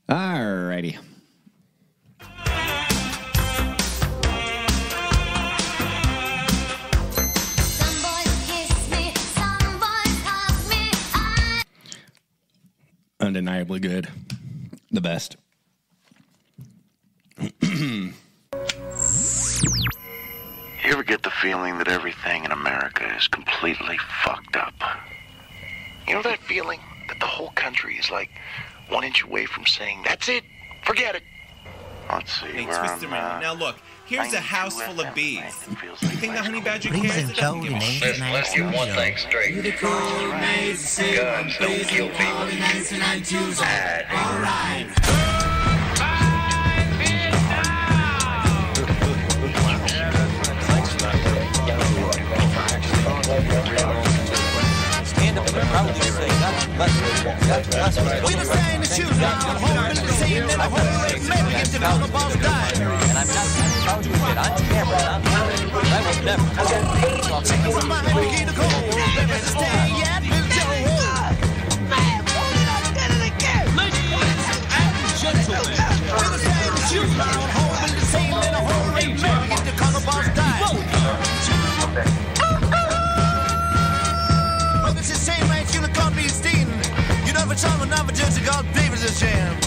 Alrighty. Undeniably good. The best. You ever get the feeling that everything in America is completely fucked up? You know that feeling that the whole country is like 1 inch away from saying, that's it, forget it. Let's see, Hey, we're twist on, around. Now look, here's a house full of bees. You think the honey badger Please cares? It doesn't give a shit. let's get one thing straight. Guns don't kill people. Stand up and proudly say, we were saying the shoes down, home in the scene, then a whole red maybe if the little boss died. And I'm not proud to admit, on camera, I will never. Chickens in my hand begin to cold. Baby, stay yet, Bill Joe. Man, what did I get it again? Ladies and gentlemen, we were saying the shoes down, home in the scene, then a whole red maybe if the color boss died. Well, this is the same way you can't be seen. You know, for someone, I'm a judge, God, believe it's a shame.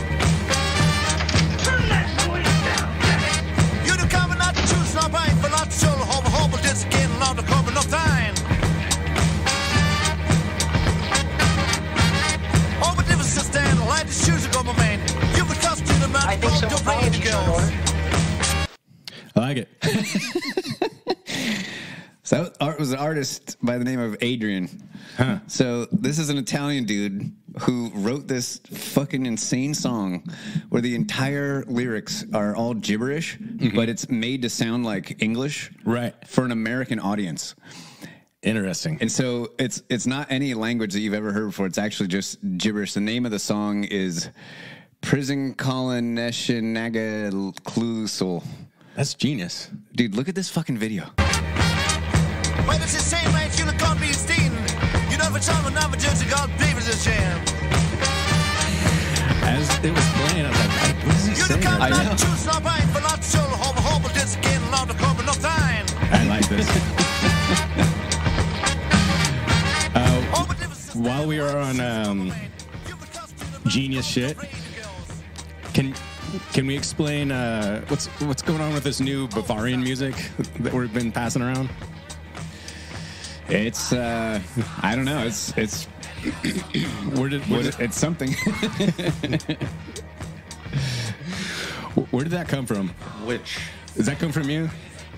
You do come not to choose, not right, but not to show the whole but this again, not to come enough time. Oh, but if it's just stand, light the shoes go, my man. You would trust in the man, I think so. Girls. I like it. So that was an artist by the name of Adrian. Huh. So this is an Italian dude who wrote this fucking insane song where the entire lyrics are all gibberish, but it's made to sound like English, Right. for an American audience. Interesting. And so it's not any language that you've ever heard before. It's actually just gibberish. The name of the song is Prison Colonation Naga Clusul. That's genius. Dude, look at this fucking video. Well, it's the same way you can't be seen. You know, for someone, I'm a judge, God, believe it's a shame. As it was playing, I was like, what is he You do saying? come I know. not to choose, not right, but not to show the whole but this again, not to come enough time. I like this. Oh, but if it's just While we are on genius shit, can we explain what's going on with this new Bavarian music that we've been passing around? It's I don't know. It's it's something. Where did that come from? Which? Does that come from you?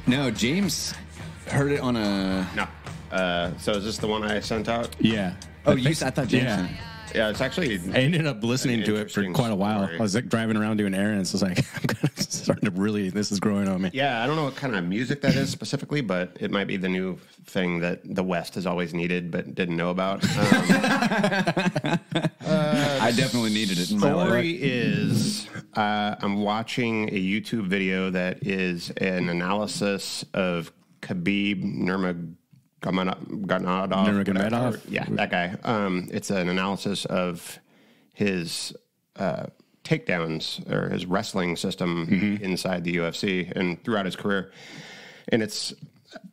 No, James heard it on a. No. So is this the one I sent out? Yeah. Oh, I thought James. Yeah. Yeah, it's actually. I ended up listening to it for Interesting quite a while. story. I was like driving around doing errands. I was like, I'm kind of starting to really. This is growing on me. Yeah, I don't know what kind of music that is specifically, but it might be the new thing that the West has always needed but didn't know about. I definitely needed it in my life. Story is I'm watching a YouTube video that is an analysis of Khabib Nurmagomedov. Nurmagomedov? Yeah, that guy. It's an analysis of his takedowns or his wrestling system inside the UFC and throughout his career. And it's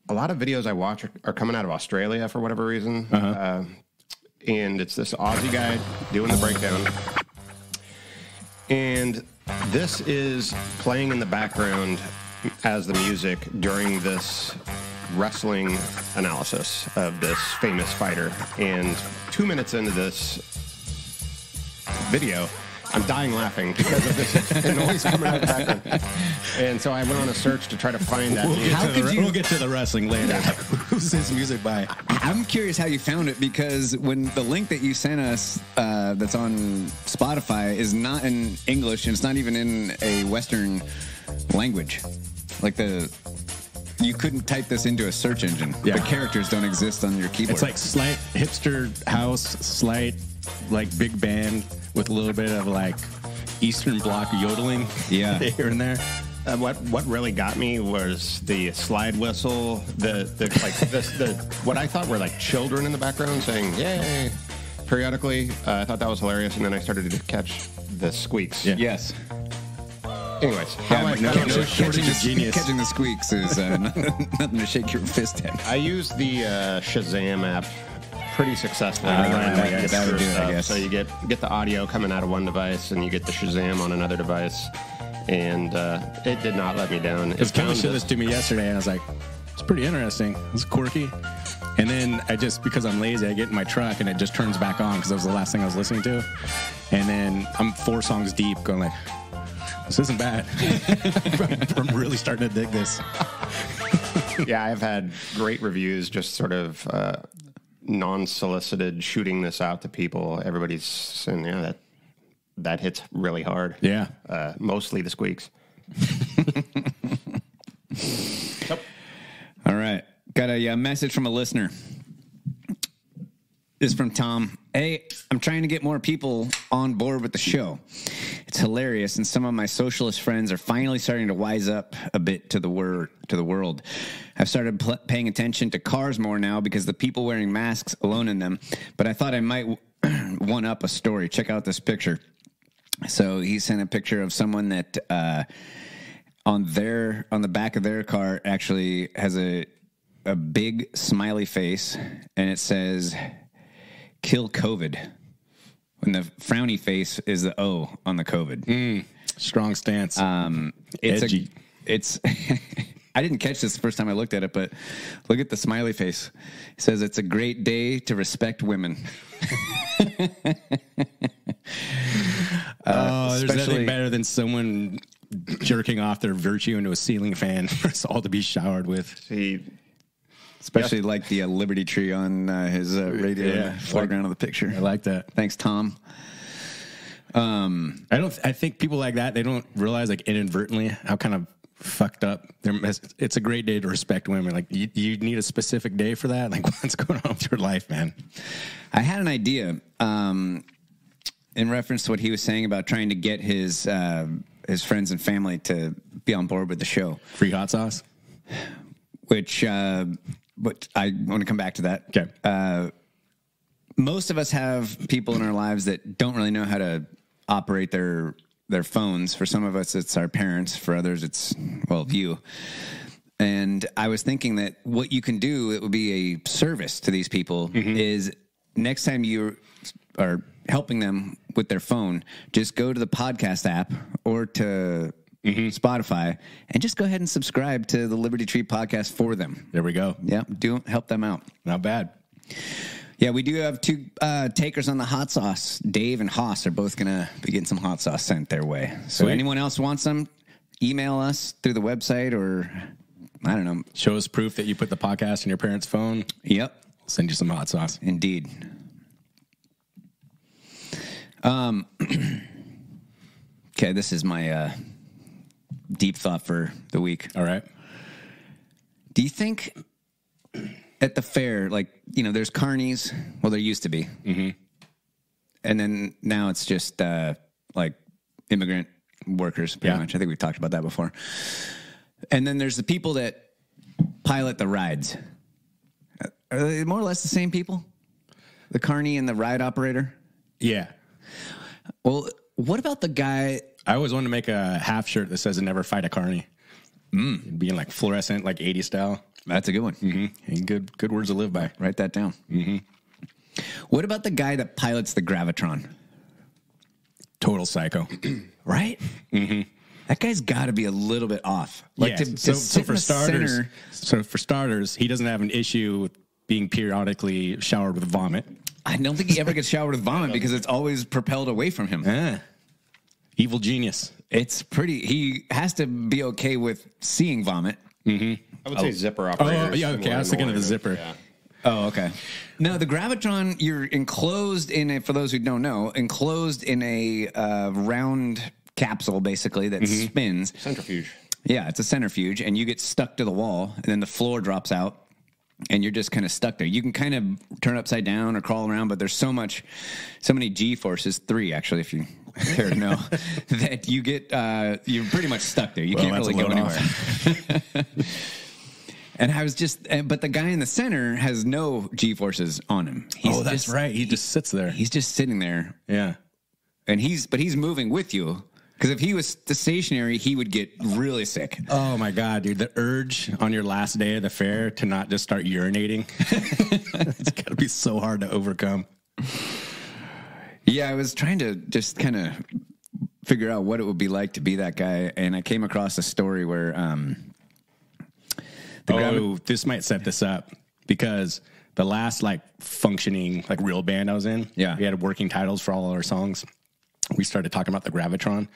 a lot of videos I watch are coming out of Australia for whatever reason. And it's this Aussie guy doing the breakdown. And this is playing in the background as the music during this wrestling analysis of this famous fighter. And 2 minutes into this video, I'm dying laughing because of this noise coming out of the background. And so I went on a search to try to find that music. We'll get to the wrestling later. Who's this music by? I'm curious how you found it because when the link that you sent us that's on Spotify is not in English and it's not even in a Western language. Like you couldn't type this into a search engine. Yeah. The characters don't exist on your keyboard. It's like slight hipster house, slight like big band with a little bit of like Eastern Bloc yodeling. Yeah. Here and there. What really got me was the slide whistle, the what I thought were like children in the background saying "Yay!" periodically. I thought that was hilarious, and then I started to catch the squeaks. Yeah. Yes. Anyways, how I found no shortage of genius. Catching the squeaks is nothing to shake your fist at. I use the Shazam app pretty successfully. that would do it, I guess. So you get the audio coming out of one device, and you get the Shazam on another device, and it did not let me down. Because Kelly showed this to me yesterday, and I was like, it's pretty interesting. It's quirky. And then because I'm lazy, I get in my truck, and it just turns back on because that was the last thing I was listening to. And then I'm 4 songs deep going like, this isn't bad. I'm really starting to dig this. Yeah, I've had great reviews, just sort of non-solicited, shooting this out to people. Everybody's saying, yeah, that hits really hard. Yeah. Mostly the squeaks. All right. Got a message from a listener. This is from Tom. Hey, I'm trying to get more people on board with the show. It's hilarious, and some of my socialist friends are finally starting to wise up a bit to the world. I've started paying attention to cars more now because the people wearing masks alone in them, but I thought I might one up a story. Check out this picture. So he sent a picture of someone that on the back of their car actually has a big smiley face, and it says "Kill COVID." When the frowny face is the O on the COVID. Strong stance. It's Edgy. I didn't catch this the first time I looked at it, but look at the smiley face. It says it's a great day to respect women. There's nothing better than someone jerking off their virtue into a ceiling fan for us all to be showered with. Especially like the Liberty tree on his radio in the foreground of the picture. I like that. Thanks, Tom. I think people like that, they don't realize like inadvertently how kind of fucked up. It's a great day to respect women. Like you need a specific day for that. Like what's going on with your life, man? I had an idea in reference to what he was saying about trying to get his friends and family to be on board with the show. Free hot sauce, but I want to come back to that. Okay. Most of us have people in our lives that don't really know how to operate their phones. For some of us, it's our parents. For others, it's, you. And I was thinking that what you can do, it would be a service to these people, is next time you are helping them with their phone, just go to the podcast app or to Spotify and just go ahead and subscribe to the Liberty Tree podcast for them. There we go. Yeah, help them out. Not bad. Yeah, we do have 2 takers on the hot sauce. Dave and Haas are both going to be getting some hot sauce sent their way. So Sweet. Anyone else wants some, email us through the website or, I don't know. Show us proof that you put the podcast in your parents' phone. Yep. We'll send you some hot sauce. Indeed. Okay, this is my deep thought for the week. All right. Do you think at the fair, there's carnies? Well, there used to be. And then now it's just immigrant workers, pretty much. I think we've talked about that before. And then there's the people that pilot the rides. Are they more or less the same people? The carny and the ride operator? Yeah. Well, what about the guy? I always wanted to make a half shirt that says "Never fight a carny." Being like fluorescent, like 80s style. That's a good one. And good words to live by. Write that down. What about the guy that pilots the Gravitron? Total psycho. Right? That guy's got to be a little bit off. So for starters, he doesn't have an issue with being periodically showered with vomit. I don't think he ever gets showered with vomit because it's always propelled away from him. Evil genius. It's pretty. He has to be okay with seeing vomit. I would say zipper operators. Oh, yeah, okay. I was thinking of the zipper. Yeah. Oh, okay. No, the Gravitron, you're enclosed in for those who don't know, enclosed in a round capsule, basically, that spins. Centrifuge. Yeah, it's a centrifuge, and you get stuck to the wall, and then the floor drops out, and you're just kind of stuck there. You can kind of turn upside down or crawl around, but there's so many G-forces, 3 actually, if you care to know, that you get, you're pretty much stuck there. You can't really go anywhere. And I was but the guy in the center has no G-forces on him. That's right. He just sits there. He's just sitting there. Yeah. And he's moving with you. Because if he was stationary, he would get really sick. Oh, my God, dude. The urge on your last day of the fair to not just start urinating. It's got to be so hard to overcome. Yeah, I was trying to just kind of figure out what it would be like to be that guy. And I came across a story where... this might set this up. Because the last, like, functioning, like, real band I was in, we had working titles for all our songs. We started talking about the Gravitron,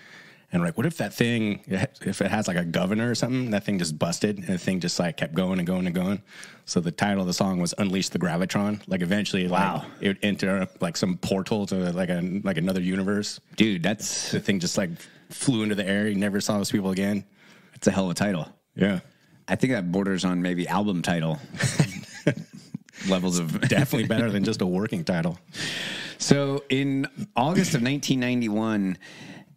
and we're like, what if that thing, if it has like a governor or something, that thing just busted, and the thing just like kept going and going and going. So the title of the song was "Unleash the Gravitron." Like eventually, like, it would enter like some portal to like another universe. Dude, that's the thing just like flew into the air. You never saw those people again. It's a hell of a title. Yeah, I think that borders on maybe album title levels of definitely better than just a working title. So in August of 1991,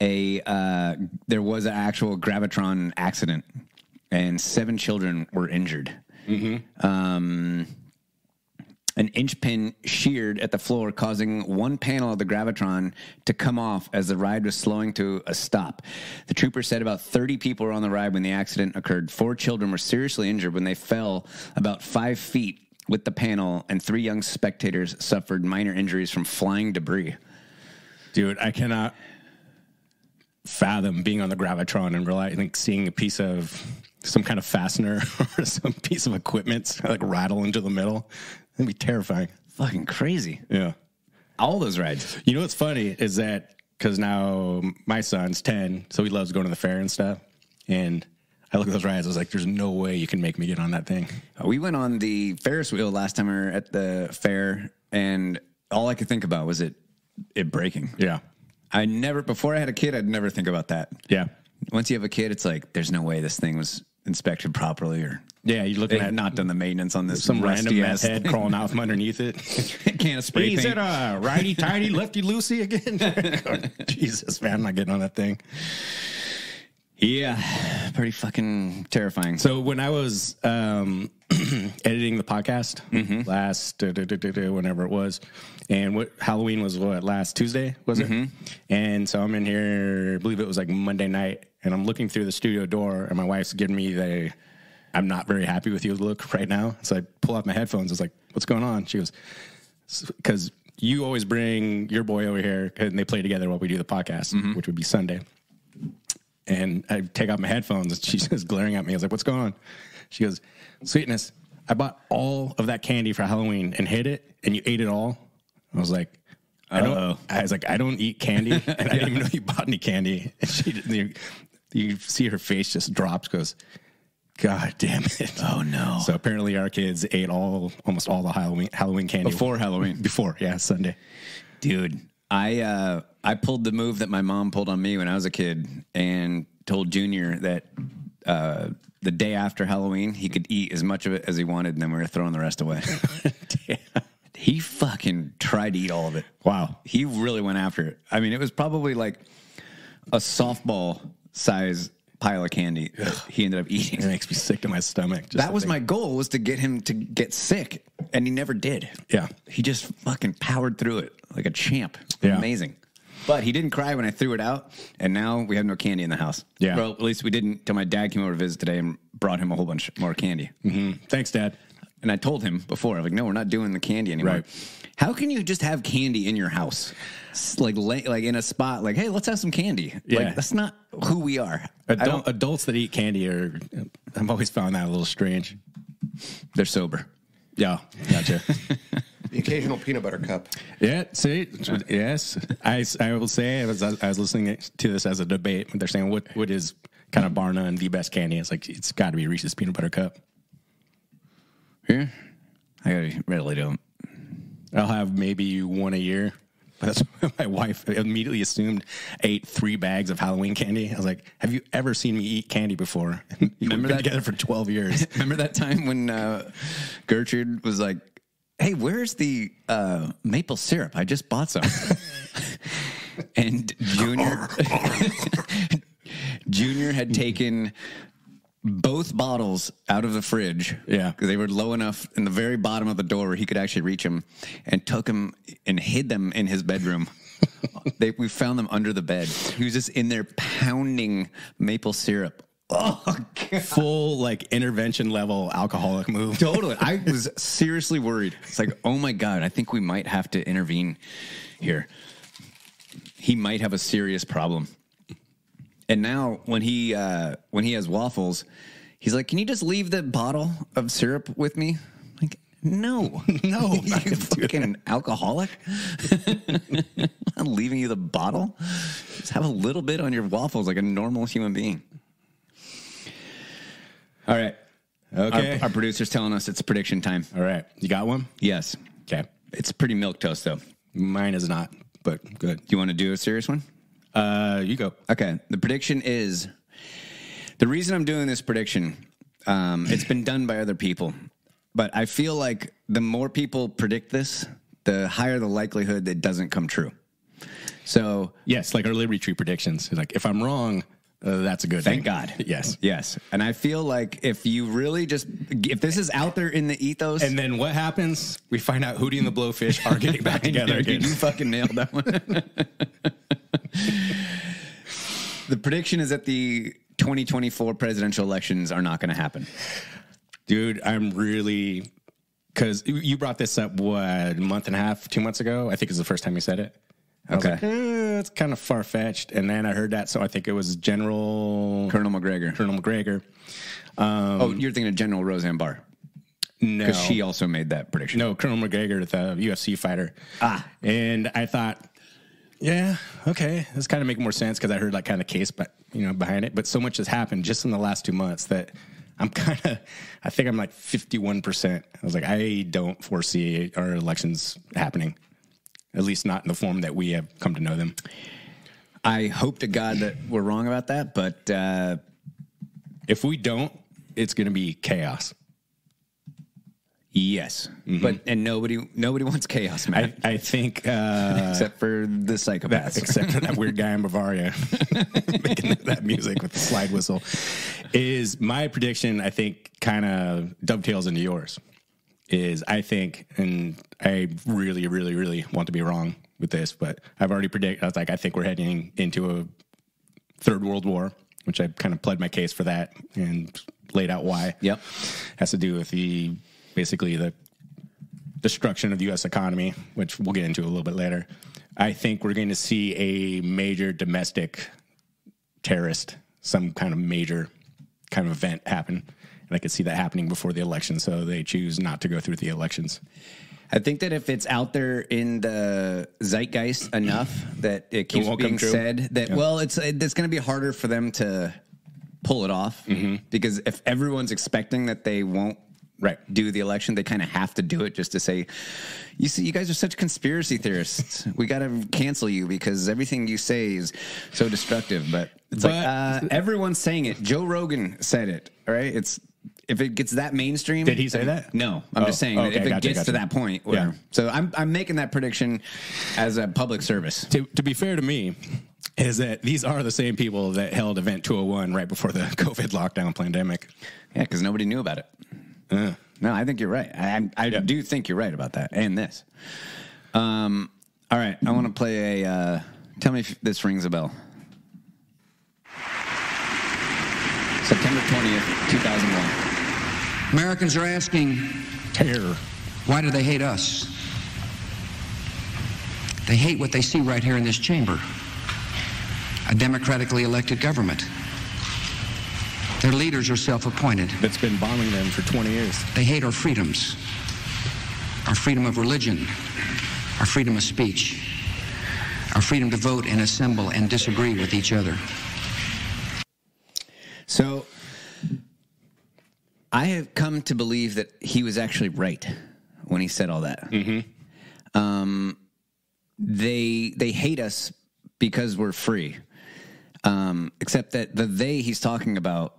there was an actual Gravitron accident, and 7 children were injured. Mm-hmm. An inch pin sheared at the floor, causing one panel of the Gravitron to come off as the ride was slowing to a stop. The trooper said about 30 people were on the ride when the accident occurred. 4 children were seriously injured when they fell about 5 feet with the panel, and 3 young spectators suffered minor injuries from flying debris. Dude, I cannot fathom being on the Gravitron and like seeing a piece of some kind of fastener or some piece of equipment like rattle into the middle. It'd be terrifying. Fucking crazy. Yeah. All those rides. You know what's funny is that because now my son's 10, so he loves going to the fair and stuff. And I look at those rides, I was like, there's no way you can make me get on that thing. We went on the Ferris wheel last time we were at the fair, and all I could think about was it breaking. Yeah. Before I had a kid, I'd never think about that. Yeah. Once you have a kid, it's like, there's no way this thing was inspected properly, or you're looking at not done the maintenance on this. Some random meth head crawling out from underneath it. Can of spray paint. Is it a righty tighty, lefty loosey again? Jesus, man, I'm not getting on that thing. Yeah, pretty fucking terrifying. So when I was editing the podcast last, whenever it was, and Halloween was last Tuesday, was it? And so I'm in here, I believe it was like Monday night, and I'm looking through the studio door, and my wife's giving me I'm not very happy with you look right now. So I pull out my headphones. I was like, what's going on? She goes, because you always bring your boy over here, and they play together while we do the podcast, which would be Sunday. And I take out my headphones, and she's just glaring at me. I was like, what's going on? She goes, Sweetness, I bought all of that candy for Halloween and hid it, and you ate it all. I was like, I don't eat candy, and I didn't even know you bought any candy. And you see her face just drops, goes, God damn it. Oh, no. So apparently our kids ate almost all the Halloween candy. Before Halloween. Sunday. Dude, I pulled the move that my mom pulled on me when I was a kid, and told Junior that the day after Halloween, he could eat as much of it as he wanted, and then we were throwing the rest away. He fucking tried to eat all of it. Wow. He really went after it. I mean, it was probably like a softball size pile of candy that he ended up eating. It makes me sick to my stomach. That was my goal, was to get him to get sick, and he never did. Yeah. He just fucking powered through it like a champ. Yeah. Amazing. But he didn't cry when I threw it out, and now we have no candy in the house. Yeah. Well, at least we didn't until my dad came over to visit today and brought him a whole bunch more candy. Thanks, Dad. And I told him before, I was like, no, we're not doing the candy anymore. Right. How can you just have candy in your house? Like in a spot, like, hey, let's have some candy. Yeah. Like, that's not who we are. Adults that eat candy I've always found that a little strange. They're sober. Yeah, gotcha. The occasional peanut butter cup. Yeah, see, yes. I will say, I was listening to this as a debate, but they're saying, what is kind of bar none the best candy? It's like, it's got to be Reese's peanut butter cup. Yeah, I really don't. I'll have maybe one a year. That's what my wife immediately assumed. I ate 3 bags of Halloween candy. I was like, have you ever seen me eat candy before? We've been together for 12 years. Remember that time when Gertrude was like, hey, where's the maple syrup? I just bought some. And Junior had taken both bottles out of the fridge. Yeah. Because they were low enough in the very bottom of the door where he could actually reach them, and took them and hid them in his bedroom. We found them under the bed. He was just in there pounding maple syrup. Oh, God. Full like intervention level alcoholic move. Totally. I was seriously worried. It's like, oh my God, I think we might have to intervene here. He might have a serious problem. And now when he has waffles, he's like, can you just leave the bottle of syrup with me? Like, no, you fucking alcoholic. I'm leaving you the bottle. Just have a little bit on your waffles like a normal human being. All right. Okay. Our producer's telling us it's prediction time. All right. You got one? Yes. Okay. It's pretty milquetoast, though. Mine is not, but good. Do you want to do a serious one? You go. Okay. The prediction is, the reason I'm doing this prediction, it's been done by other people, but I feel like the more people predict this, the higher the likelihood that it doesn't come true. So Yes, like our Liberty Tree predictions. Like, if I'm wrong, that's a good thank thing. God. Yes. Yes. And I feel like if you really if this is out there in the ethos. And then what happens? We find out Hootie and the Blowfish are getting back together again. You fucking nailed that one. The prediction is that the 2024 presidential elections are not going to happen. Dude, I'm really, because you brought this up, what, a month and a half, 2 months ago? I think is the first time you said it. I was like, it's kind of far-fetched. And then I heard that, so I think it was Colonel McGregor. Oh, you're thinking of General Roseanne Barr. No. Because she also made that prediction. No, Colonel McGregor, the UFC fighter. Ah. And I thought, yeah, okay, this kind of make more sense because I heard like kind of case, but behind it. But so much has happened just in the last 2 months that I think I'm like 51%. I was like, I don't foresee our elections happening, at least not in the form that we have come to know them. I hope to God that we're wrong about that, but if we don't, it's going to be chaos. Yes, but nobody wants chaos, man. I think except for the psychopaths, except for that weird guy in Bavaria making that music with the slide whistle. Is my prediction? I think kind of dovetails into yours. Is I think, and I really, really, really want to be wrong with this, but I've already predicted. I was like, I think we're heading into a third world war, which I kind of pled my case for that and laid out why. Yep, has to do with basically the destruction of the U.S. economy, which we'll get into a little bit later. I think we're going to see a major domestic terrorist, some kind of major kind of event happen. And I could see that happening before the election, so they choose not to go through the elections. I think that if it's out there in the zeitgeist enough that it keeps being said that, well, it's going to be harder for them to pull it off because if everyone's expecting that they won't do the election, they kind of have to do it just to say, you see, you guys are such conspiracy theorists. We got to cancel you because everything you say is so destructive. But it's like everyone's saying it. Joe Rogan said it. All right, if it gets that mainstream. Did he say that? No, I'm just saying that if it gets to that point. Where, so I'm making that prediction as a public service. To be fair to me, is that these are the same people that held Event 201 right before the COVID lockdown pandemic. Yeah, because nobody knew about it. No, I think you're right. I do think you're right about that and this. All right, I want to play a. Tell me if this rings a bell. September 20th, 2001. Americans are asking, terror. Why do they hate us? They hate what they see right here in this chamber. A democratically elected government. Their leaders are self-appointed. That's been bombing them for 20 years. They hate our freedoms. Our freedom of religion. Our freedom of speech. Our freedom to vote and assemble and disagree with each other. So, I have come to believe that he was actually right when he said all that. They hate us because we're free. Except that the they he's talking about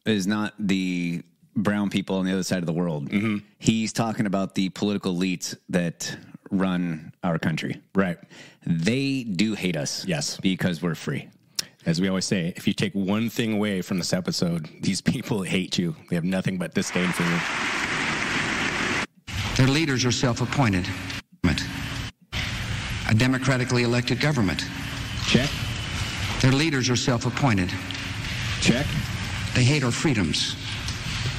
is not the brown people on the other side of the world. He's talking about the political elites that run our country. Right. They do hate us. Yes. Because we're free. As we always say, if you take one thing away from this episode, these people hate you. They have nothing but disdain for you. Their leaders are self-appointed. A democratically elected government. Check. Their leaders are self-appointed. Check. They hate our freedoms.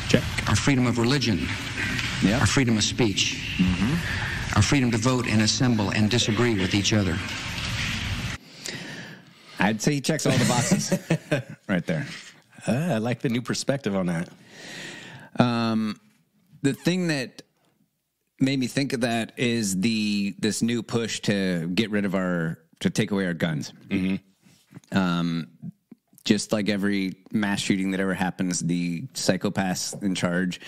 Check. Our freedom of religion. Yep. Our freedom of speech. Our freedom to vote and assemble and disagree with each other. I'd say he checks all the boxes right there. I like the new perspective on that. The thing that made me think of that is this new push to get rid of to take away our guns. Just like every mass shooting that ever happens, the psychopaths in charge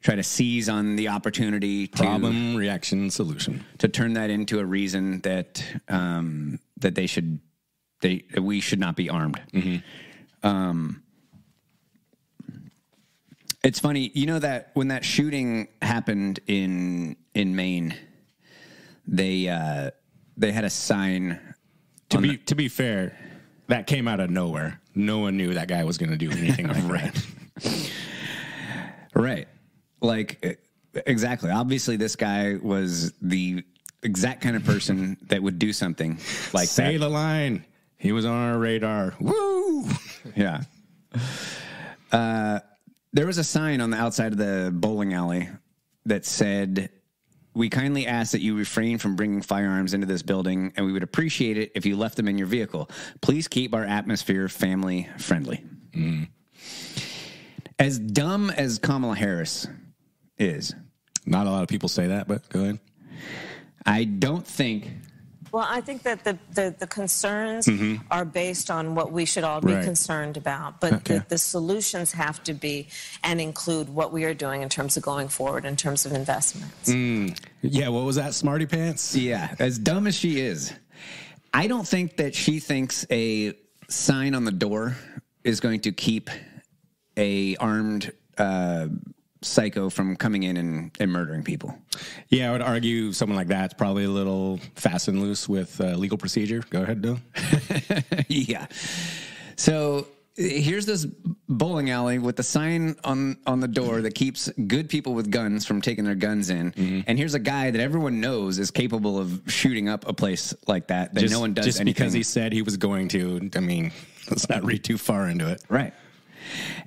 try to seize on the opportunity Problem, reaction, solution. to turn that into a reason that we should not be armed. It's funny, you know, that when that shooting happened in Maine, they had a sign. To be fair, that came out of nowhere. No one knew that guy was going to do anything like that. Right. Like, exactly. Obviously, this guy was the exact kind of person that would do something like Say that. the line. He was on our radar. Woo! Yeah. There was a sign on the outside of the bowling alley that said, "We kindly ask that you refrain from bringing firearms into this building, and we would appreciate it if you left them in your vehicle. Please keep our atmosphere family friendly." As dumb as Kamala Harris is, Not a lot of people say that, but go ahead. I don't think... Well, I think that the concerns are based on what we should all be concerned about. But the solutions have to be and include what we are doing in terms of going forward, in terms of investments. Yeah, what was that, Smarty Pants? Yeah, as dumb as she is, I don't think that she thinks a sign on the door is going to keep a armed psycho from coming in and murdering people. Yeah, I would argue someone like that's probably a little fast and loose with legal procedure. Go ahead, Bill. Yeah. So here's this bowling alley with a sign on the door that keeps good people with guns from taking their guns in. And here's a guy that everyone knows is capable of shooting up a place like that no one does just anything. because he said he was going to. I mean, let's not read too far into it. Right.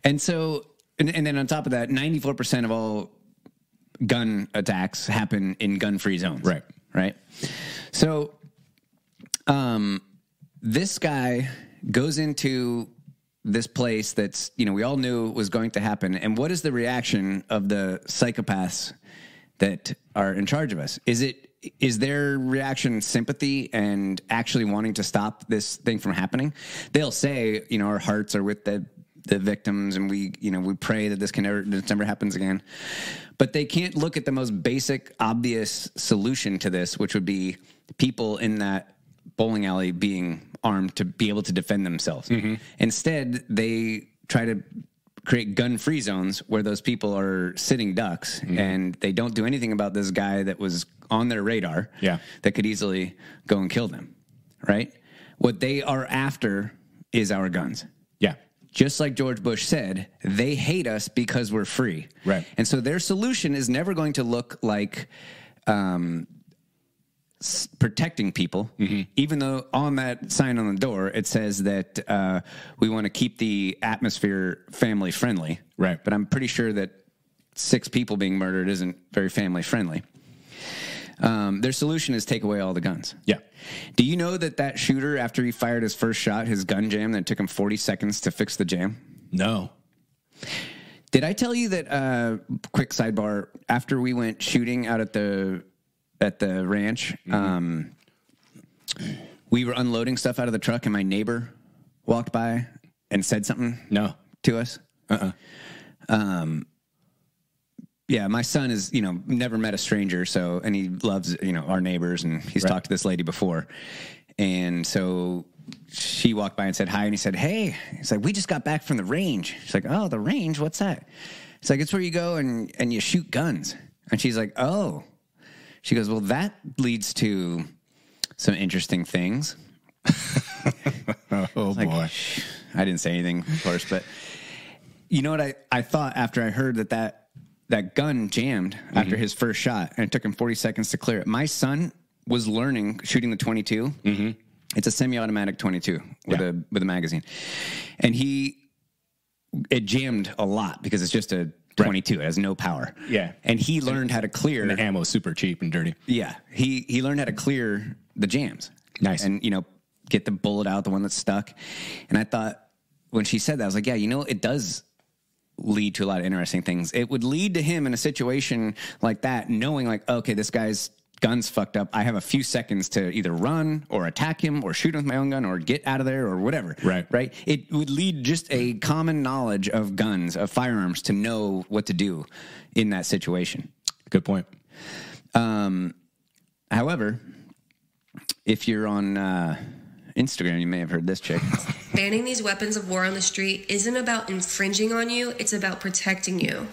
And so... And then on top of that, 94% of all gun attacks happen in gun-free zones. Right. Right. So this guy goes into this place that's, we all knew was going to happen. And what is the reaction of the psychopaths that are in charge of us? Is their reaction sympathy and actually wanting to stop this thing from happening? They'll say, our hearts are with the victims, and we pray that this never happens again. But they can't look at the most basic, obvious solution to this, which would be people in that bowling alley being armed to be able to defend themselves. Instead, they try to create gun-free zones where those people are sitting ducks, and they don't do anything about this guy that was on their radar that could easily go and kill them, right? What they are after is our guns. Yeah. Just like George Bush said, they hate us because we're free. Right. And so their solution is never going to look like protecting people, even though on that sign on the door, it says that we want to keep the atmosphere family friendly. Right. But I'm pretty sure that 6 people being murdered isn't very family friendly. Their solution is take away all the guns. Yeah. Do you know that shooter, after he fired his first shot, his gun jammed, and it took him 40 seconds to fix the jam? No. Did I tell you that, quick sidebar, after we went shooting out at the ranch, we were unloading stuff out of the truck, and my neighbor walked by and said something to us? Yeah, my son is, never met a stranger, and he loves, our neighbors, and he's talked to this lady before. And so she walked by and said hi, and he said, "Hey." He's like, "We just got back from the range." She's like, "Oh, the range? What's that?" It's like, "It's where you go and you shoot guns." And she's like, "Oh." She goes, "Well, that leads to some interesting things." Oh, like, boy. I didn't say anything, of course, but you know what I thought after I heard that gun jammed after his first shot, and it took him 40 seconds to clear it. My son was learning shooting the 22. Mm-hmm. It's a semi-automatic 22 with a magazine, and it jammed a lot because it's just a 22. Right. It has no power. Yeah, and he learned how to clear. And the ammo is super cheap and dirty. Yeah, he learned how to clear the jams. Nice, and get the bullet out, the one that's stuck. And I thought when she said that, I was like, yeah, it does lead to a lot of interesting things. It would lead to him in a situation like that, knowing like, okay, this guy's gun's fucked up. I have a few seconds to either run or attack him or shoot him with my own gun or get out of there or whatever. Right. It would lead just a common knowledge of guns, of firearms, to know what to do in that situation. Good point. However, if you're on Instagram, you may have heard this chick. Banning these weapons of war on the street isn't about infringing on you, it's about protecting you.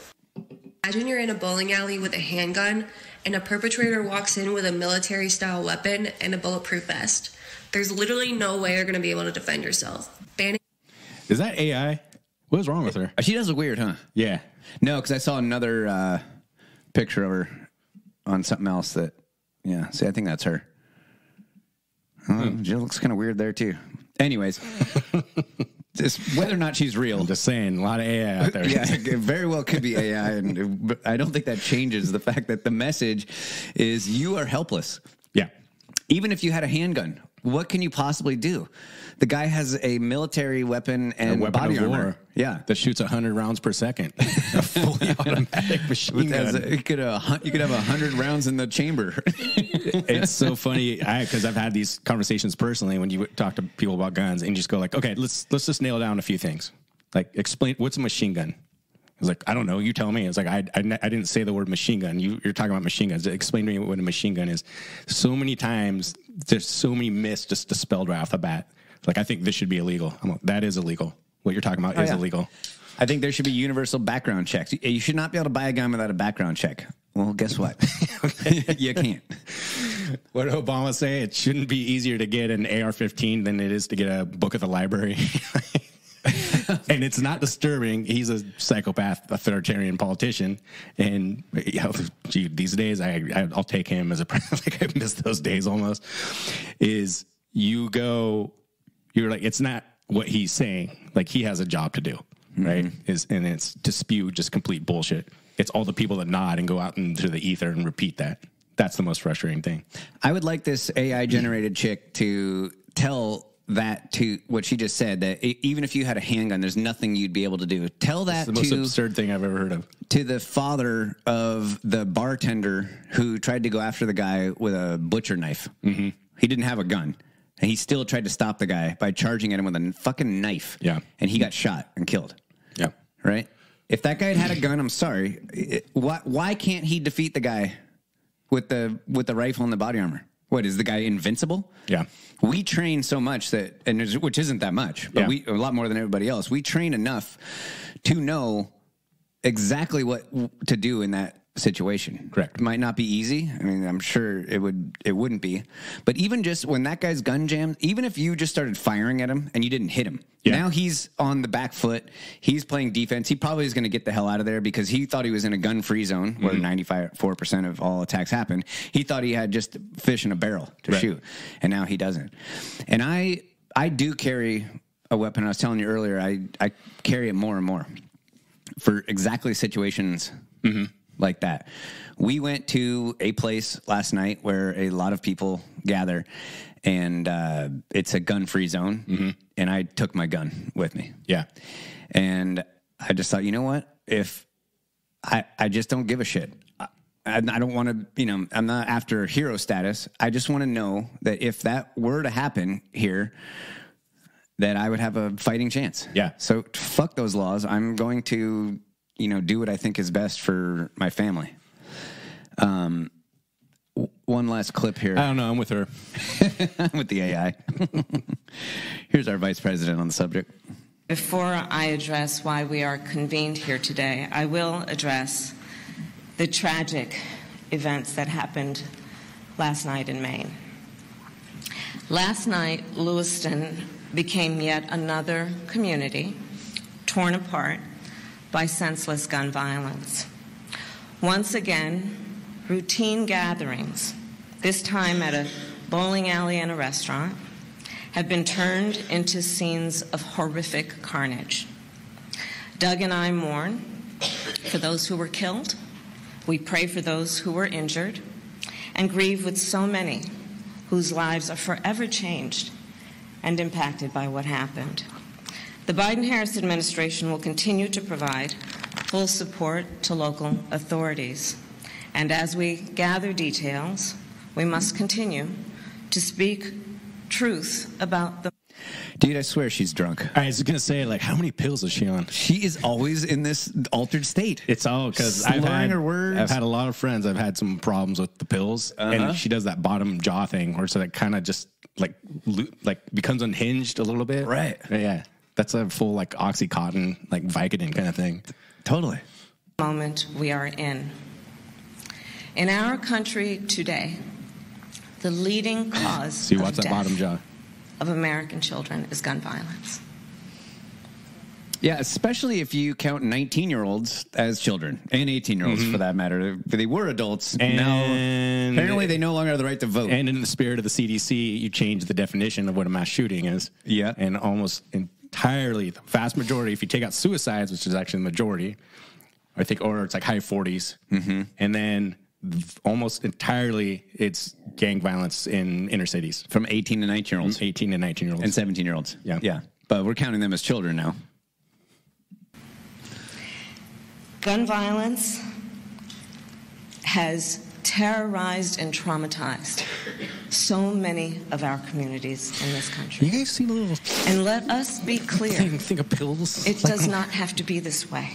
Imagine you're in a bowling alley with a handgun and a perpetrator walks in with a military-style weapon and a bulletproof vest. There's literally no way you're going to be able to defend yourself. Is that AI? What is wrong with her? She does look weird, huh? Yeah. No, because I saw another picture of her on something else that, see, I think that's her. She looks kind of weird there, too. Anyways, just whether or not she's real. I'm just saying, a lot of AI out there. Yeah, it very well could be AI, but I don't think that changes the fact that the message is you are helpless. Yeah. Even if you had a handgun, what can you possibly do? The guy has a military weapon and body armor. Yeah, that shoots 100 rounds per second. A fully automatic machine gun. You could have 100 rounds in the chamber. It's so funny because I've had these conversations personally when you talk to people about guns and you just go like, okay, let's just nail down a few things. Like, explain what's a machine gun. I was like, I don't know. You tell me. It's like I didn't say the word machine gun. You're talking about machine guns. Explain to me what a machine gun is. So many times there's so many myths just dispelled right off the bat. Like, I think this should be illegal. I'm like, that is illegal. What you're talking about is illegal. I think there should be universal background checks. You should not be able to buy a gun without a background check. Well, guess what? You can't. What did Obama say? It shouldn't be easier to get an AR-15 than it is to get a book at the library. And it's not disturbing. He's a psychopath, authoritarian politician. And these days, I'll take him as a like I miss those days almost. Is you're like, it's not what he's saying. Like, he has a job to do, right? And it's to spew just complete bullshit. It's all the people that nod and go out into the ether and repeat that. That's the most frustrating thing. I would like this AI-generated chick to tell that to what she just said, that even if you had a handgun, there's nothing you'd be able to do. Tell that to the most absurd thing I've ever heard of. To the father of the bartender who tried to go after the guy with a butcher knife. Mm-hmm. He didn't have a gun. And he still tried to stop the guy by charging at him with a fucking knife. Yeah. And he got shot and killed. Yeah. Right? If that guy had a gun, I'm sorry. Why can't he defeat the guy with the rifle and the body armor? What, is the guy invincible? Yeah. We train so much which isn't that much, but a lot more than everybody else. We train enough to know exactly what to do in that situation. Correct. It might not be easy. I mean, I'm sure it wouldn't be. But even just when that guy's gun jammed, even if you just started firing at him and you didn't hit him, now he's on the back foot. He's playing defense. He probably is going to get the hell out of there because he thought he was in a gun-free zone where 94% of all attacks happen. He thought he had just fish in a barrel to shoot, and now he doesn't. And I do carry a weapon. I was telling you earlier, I carry it more and more for exactly situations like that. We went to a place last night where a lot of people gather, and it's a gun-free zone, and I took my gun with me. Yeah. And I just thought, you know what? If I just don't give a shit. I don't want to, I'm not after hero status. I just want to know that if that were to happen here, that I would have a fighting chance. Yeah. So fuck those laws. I'm going to do what I think is best for my family. One last clip here. I don't know. I'm with her. I'm with the AI. Here's our vice president on the subject. Before I address why we are convened here today, I will address the tragic events that happened last night in Maine. Last night, Lewiston became yet another community torn apart by senseless gun violence. Once again, routine gatherings, this time at a bowling alley and a restaurant, have been turned into scenes of horrific carnage. Doug and I mourn for those who were killed. We pray for those who were injured and grieve with so many whose lives are forever changed and impacted by what happened. The Biden-Harris administration will continue to provide full support to local authorities. And as we gather details, we must continue to speak truth about the... Dude, I swear she's drunk. I was going to say, like, how many pills is she on? She is always in this altered state. It's all because I've had a lot of friends. I've had some problems with the pills, and she does that bottom jaw thing where so that kind of just like becomes unhinged a little bit. Right. Yeah. That's a full like Oxycontin, like Vicodin kind of thing. Totally. Moment we are in. In our country today, the leading cause of death bottom jaw of American children is gun violence. Yeah, especially if you count 19-year-olds as children, and 18-year-olds for that matter. They were adults. And now, apparently they no longer have the right to vote. And in the spirit of the CDC, you change the definition of what a mass shooting is. Yeah. And almost entirely, the vast majority, if you take out suicides, which is actually the majority, I think, or it's like high 40s, and then almost entirely it's gang violence in inner cities. From 18 to 19-year-olds. 18 to 19-year-olds. And 17-year-olds. Yeah. Yeah. But we're counting them as children now. Gun violence has terrorized and traumatized so many of our communities in this country. You guys seem a little... And let us be clear. Think of pills. It does not have to be this way,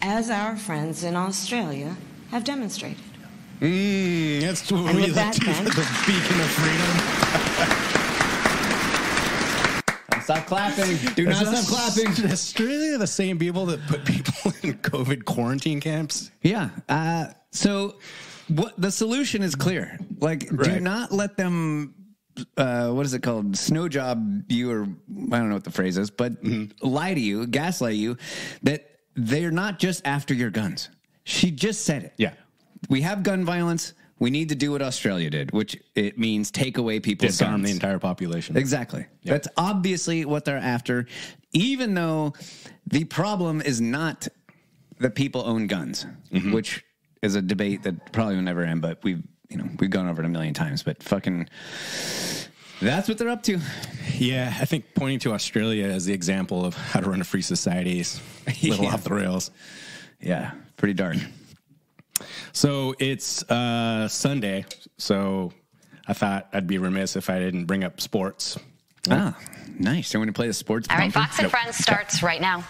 as our friends in Australia have demonstrated. That's what And we with that, then, the beacon of freedom. Stop clapping. Do not stop clapping. Is Australia the same people that put people in COVID quarantine camps? Yeah. So what the solution is clear. Like, do not let them, what is it called? Snow job you, or I don't know what the phrase is, but lie to you, gaslight you, that they're not just after your guns. She just said it. Yeah. We have gun violence. We need to do what Australia did, which it means take away people's Disarm guns. the entire population. Exactly. Yep. That's obviously what they're after, even though the problem is not that people own guns, which is a debate that probably will never end, but we've gone over it a million times, but fucking that's what they're up to. Yeah, I think pointing to Australia as the example of how to run a free society is a little off the rails. Yeah, pretty dark. So it's Sunday, so I thought I'd be remiss if I didn't bring up sports. Ah, nice. So when you play the sports All right, bumper? Fox and Friends starts right now.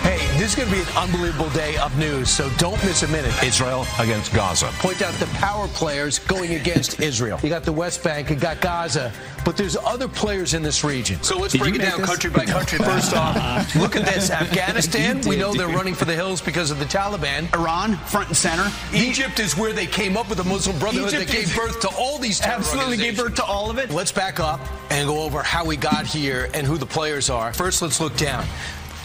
Hey, this is going to be an unbelievable day of news, so don't miss a minute. Israel against Gaza. Point out the power players going against Israel. You got the West Bank, you got Gaza, but there's other players in this region. So let's break it down country by country. First off, look at this. Afghanistan, we know they're running for the hills because of the Taliban. Iran, front and center. Egypt is where they came up with the Muslim Brotherhood that gave birth to all these terror Absolutely gave birth to all of it. Let's back up and go over how we got here and who the players are. First, let's look down.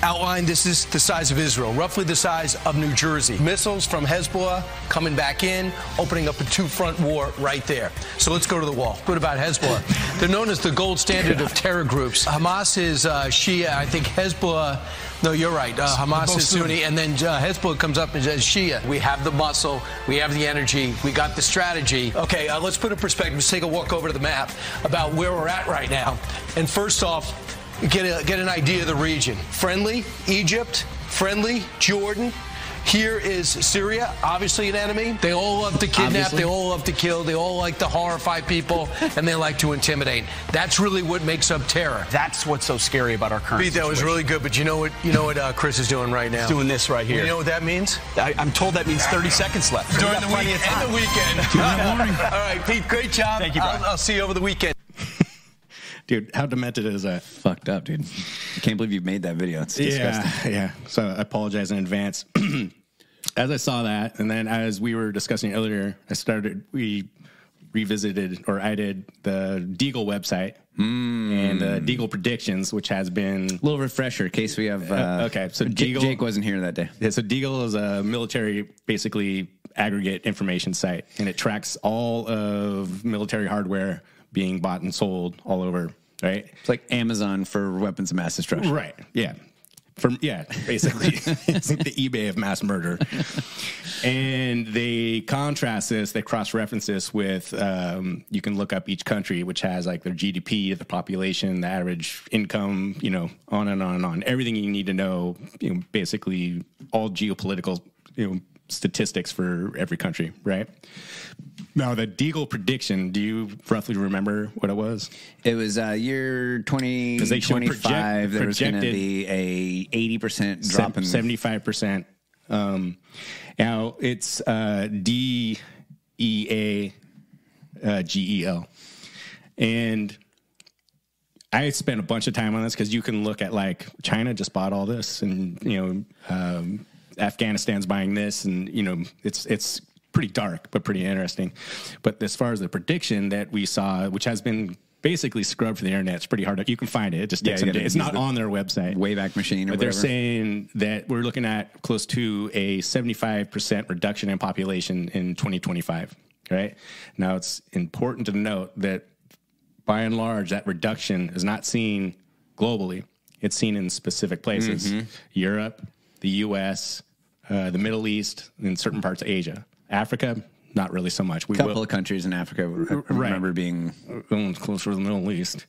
Outline, this is the size of Israel, roughly the size of New Jersey. Missiles from Hezbollah coming back in, opening up a two-front war right there. So let's go to the wall. What about Hezbollah? They're known as the gold standard of terror groups. Hamas is Shia. I think Hezbollah, no, you're right. Hamas is Sunni, and then Hezbollah comes up as Shia. We have the muscle. We have the energy. We got the strategy. Okay, let's put it in perspective. Let's take a walk over to the map about where we're at right now. And first off, get an idea of the region. Friendly, Egypt. Friendly, Jordan. Here is Syria, obviously an enemy. They all love to kidnap, obviously. They all love to kill, they all like to horrify people, and they like to intimidate. That's really what makes up terror. That's what's so scary about our current Pete, that was really good, but you know what Chris is doing right now? He's doing this right here. You know what that means? I'm told that means 30 seconds left. During the week and the weekend. All right, Pete, great job. Thank you, Brian. I'll see you over the weekend. Dude, how demented is that? Fucked up, dude. I can't believe you made that video. It's disgusting. Yeah. So I apologize in advance. As I saw that, and then as we were discussing earlier, we revisited, or I did the Deagle website and the Deagle predictions, which has been a little refresher in case we have. Okay, so Deagle, Jake wasn't here that day. Yeah, so Deagle is a military, basically aggregate information site, and it tracks all of military hardware being bought and sold all over. Right, it's like Amazon for weapons of mass destruction. Right. Yeah. Basically, it's like the eBay of mass murder. And they contrast this, they cross-reference this with, you can look up each country, which has like their GDP, the population, the average income, on and on and on. Everything you need to know, basically all geopolitical, statistics for every country, right? Now, the Deagle prediction, do you roughly remember what it was? It was year 2025. There was going to be a 80% drop in 75%. Now, it's DEAGEL. And I spent a bunch of time on this because you can look at, like, China just bought all this, and, Afghanistan's buying this, and, it's pretty dark, but pretty interesting. But as far as the prediction that we saw, which has been basically scrubbed from the internet, it's pretty hard. You can find it. It just takes some days. It's not on their website. Wayback Machine or but whatever. They're saying that we're looking at close to a 75% reduction in population in 2025, right? Now, it's important to note that by and large, that reduction is not seen globally. It's seen in specific places. Europe, the U.S., the Middle East, and certain parts of Asia. Africa, not really so much. A couple of countries in Africa I remember being closer to the Middle East.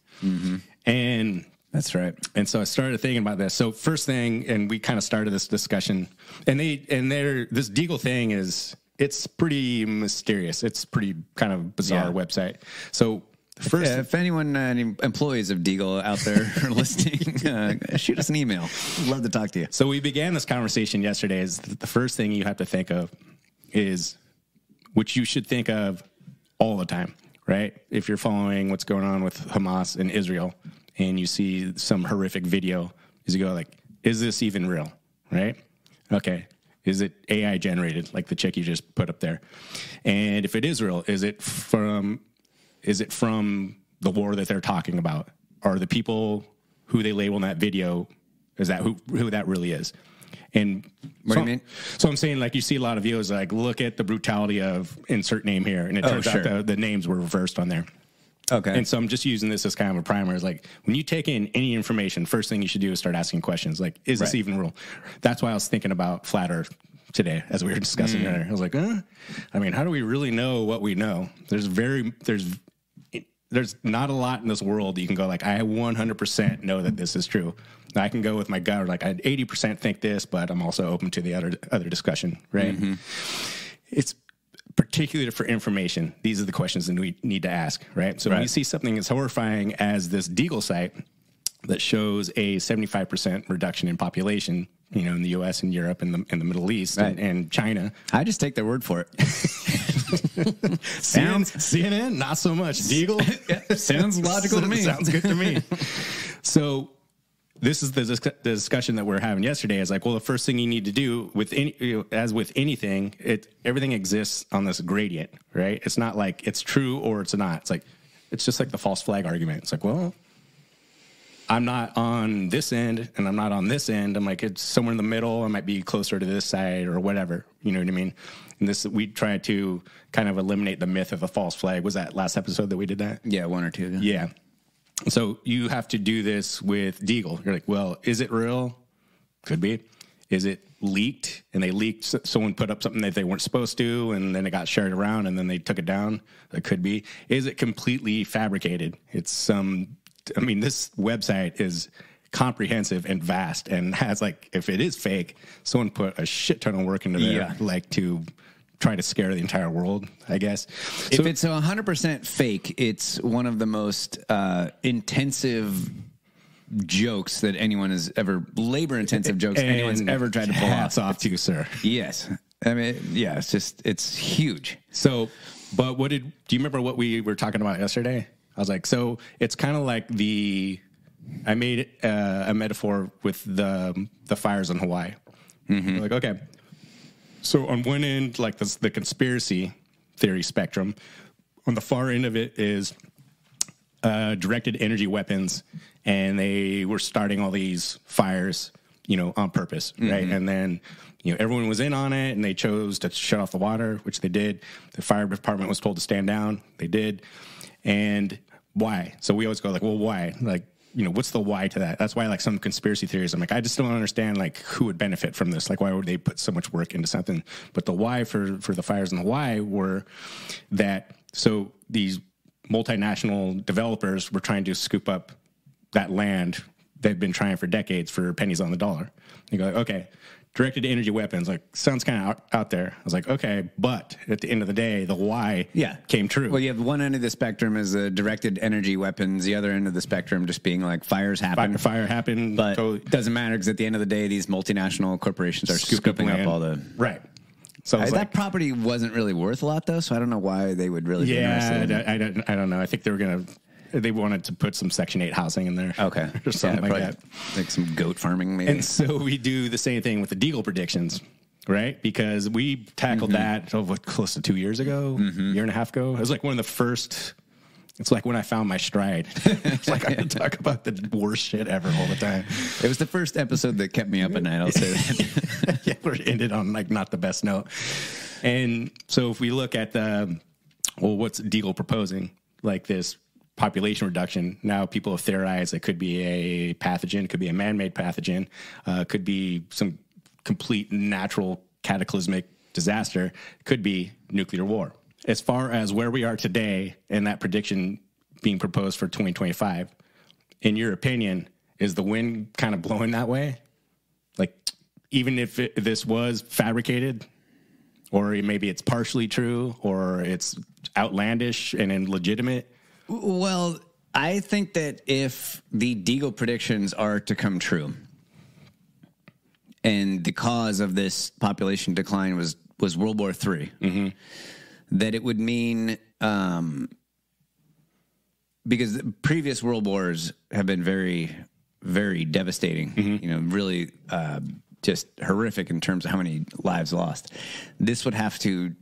And that's right. And so I started thinking about this. So first thing, and we kind of started this discussion, and this Deagle thing it's pretty mysterious. It's pretty kind of bizarre website. So first, if anyone, any employees of Deagle out there are listening, shoot us an email. We'd love to talk to you. So we began this conversation yesterday. Is the first thing you have to think of is, which you should think of all the time, right? If you're following what's going on with Hamas and Israel, and you see some horrific video, is you go like, is this even real, right? Okay. Is it AI generated, like the chick you just put up there? And if it is real, is it from the war that they're talking about? Are the people who they label in that video, is that who that really is? And what do you mean? So I'm saying, like, you see a lot of videos like, look at the brutality of insert name here, and it turns out the names were reversed on there. Okay. And so I'm just using this as kind of a primer. Is like, when you take in any information, first thing you should do is start asking questions. Like, is this even real? That's why I was thinking about flat Earth today as we were discussing it. I was like, I mean, how do we really know what we know? There's not a lot in this world that you can go like, I 100% know that this is true. I can go with my gut, or like I 80% think this, but I'm also open to the other discussion, right? It's particularly for information. These are the questions that we need to ask, right? So when you see something as horrifying as this Deagle site that shows a 75% reduction in population, in the U.S. and Europe and the Middle East and China. I just take their word for it. CNN, not so much. Deagle, sounds logical to me. Sounds good to me. So this is the discussion that we're having yesterday. Is like, well, the first thing you need to do with as with anything, everything exists on this gradient, right? It's not like it's true or it's not. It's like, it's just like the false flag argument. It's like, well, I'm not on this end and I'm not on this end. I'm like, it's somewhere in the middle. I might be closer to this side or whatever. You know what I mean? And we try to kind of eliminate the myth of a false flag. Was that last episode that we did that? Yeah, one or two. Yeah. So you have to do this with Deagle. You're like, well, is it real? Could be. Is it leaked? And they leaked, someone put up something that they weren't supposed to, and then it got shared around, and then they took it down. That could be. Is it completely fabricated? It's this website is comprehensive and vast, and has, like, if it is fake, someone put a shit ton of work into there, like, to try to scare the entire world, I guess. If it's 100% fake, it's one of the most intensive jokes that anyone has ever, labor-intensive jokes anyone's ever tried to pull off. Hats off to you, sir. Yes. I mean, yeah, it's huge. So, but do you remember what we were talking about yesterday? I was like, so it's kind of like I made a metaphor with the fires in Hawaii. Like, okay, so on one end, like the conspiracy theory spectrum, on the far end of it is directed energy weapons, and they were starting all these fires, on purpose, right? And then, everyone was in on it, and they chose to shut off the water, which they did. The fire department was told to stand down. They did. And why? So we always go like, well, why? Like, what's the why to that? That's why, like, some conspiracy theories, I'm like, I just don't understand, like, who would benefit from this? Like, why would they put so much work into something? But the why for the fires and the why were that, so these multinational developers were trying to scoop up that land they've been trying for decades for pennies on the dollar. You go, like, okay, directed energy weapons, like, sounds kind of out there. I was like, okay, but at the end of the day, the why came true. Well, you have one end of the spectrum is directed energy weapons, the other end of the spectrum just being like fires happen. Fire happened. But it doesn't matter because at the end of the day, these multinational corporations are scooping up all the... Right. So that property wasn't really worth a lot, though, so I don't know why they would really be interested in it. I don't know. I think they wanted to put some Section 8 housing in there. Okay. Or something like that. Like some goat farming, maybe. And so we do the same thing with the Deagle predictions, right? Because we tackled that close to 2 years ago, year and a half ago. It was like one of the first... It's like when I found my stride. It's like I could talk about the worst shit ever all the time. It was the first episode that kept me up at night, I'll say that. Yeah, it ended on, like, not the best note. And so if we look at what's Deagle proposing? Like this population reduction. Now people have theorized it could be a pathogen, could be a man-made pathogen, could be some complete natural cataclysmic disaster, could be nuclear war. As far as where we are today and that prediction being proposed for 2025, in your opinion, is the wind kind of blowing that way? Like, even if this was fabricated, or maybe it's partially true, or it's outlandish and illegitimate? Well, I think that if the Deagle predictions are to come true, and the cause of this population decline was World War III, that it would mean, because previous world wars have been very, very devastating, really just horrific in terms of how many lives lost. This would have to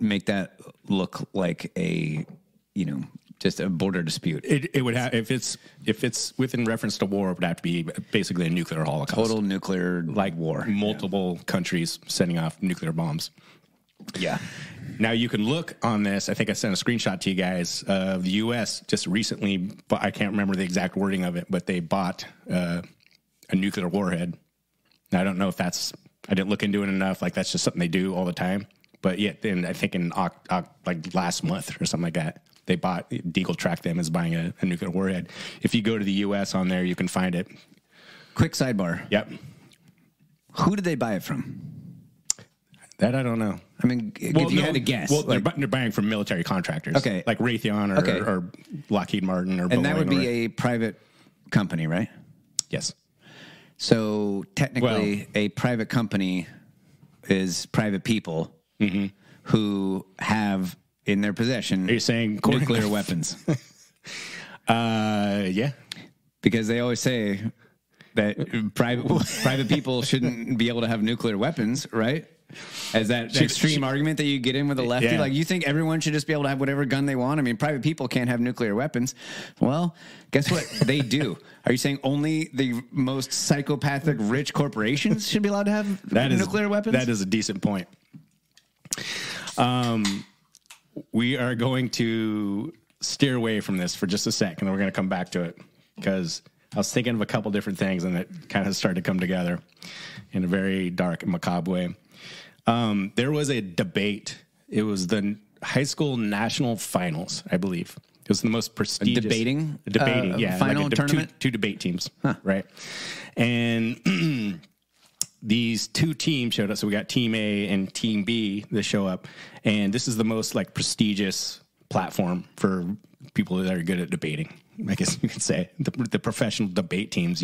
make that look like just a border dispute. It would have, if it's within reference to war, it would have to be basically a nuclear holocaust. Total nuclear war. Multiple countries sending off nuclear bombs. Yeah. Now you can look on this. I think I sent a screenshot to you guys of the U.S. just recently, but I can't remember the exact wording of it, but they bought a nuclear warhead. Now, I don't know if I didn't look into it enough. Like, that's just something they do all the time. But yet, then I think in like last month or something like that, they bought, Deagle tracked them as buying a nuclear warhead. If you go to the U.S. on there, you can find it. Quick sidebar. Yep. Who did they buy it from? That I don't know. I mean, if you had to guess. Well, they're buying from military contractors. Okay. Like Raytheon or Lockheed Martin or Boeing. And that would be a private company, right? Yes. So technically, a private company is private people who have in their possession Are you saying nuclear weapons. Yeah. Because they always say that private people shouldn't be able to have nuclear weapons, right? As that extreme argument that you get in with a lefty. Yeah. Like, you think everyone should just be able to have whatever gun they want? I mean, private people can't have nuclear weapons. Well, guess what? They do. Are you saying only the most psychopathic rich corporations should be allowed to have nuclear weapons? That is a decent point. We are going to steer away from this for just a second, and we're going to come back to it, because I was thinking of a couple different things, and it kind of started to come together in a very dark and macabre way. There was a debate. It was the high school national finals, I believe. It was the most prestigious. Debating, yeah. Final like tournament? Two debate teams, right? And these two teams showed up. So we got Team A and Team B that show up. And this is the most, like, prestigious platform for people that are good at debating, I guess you could say. The professional debate teams,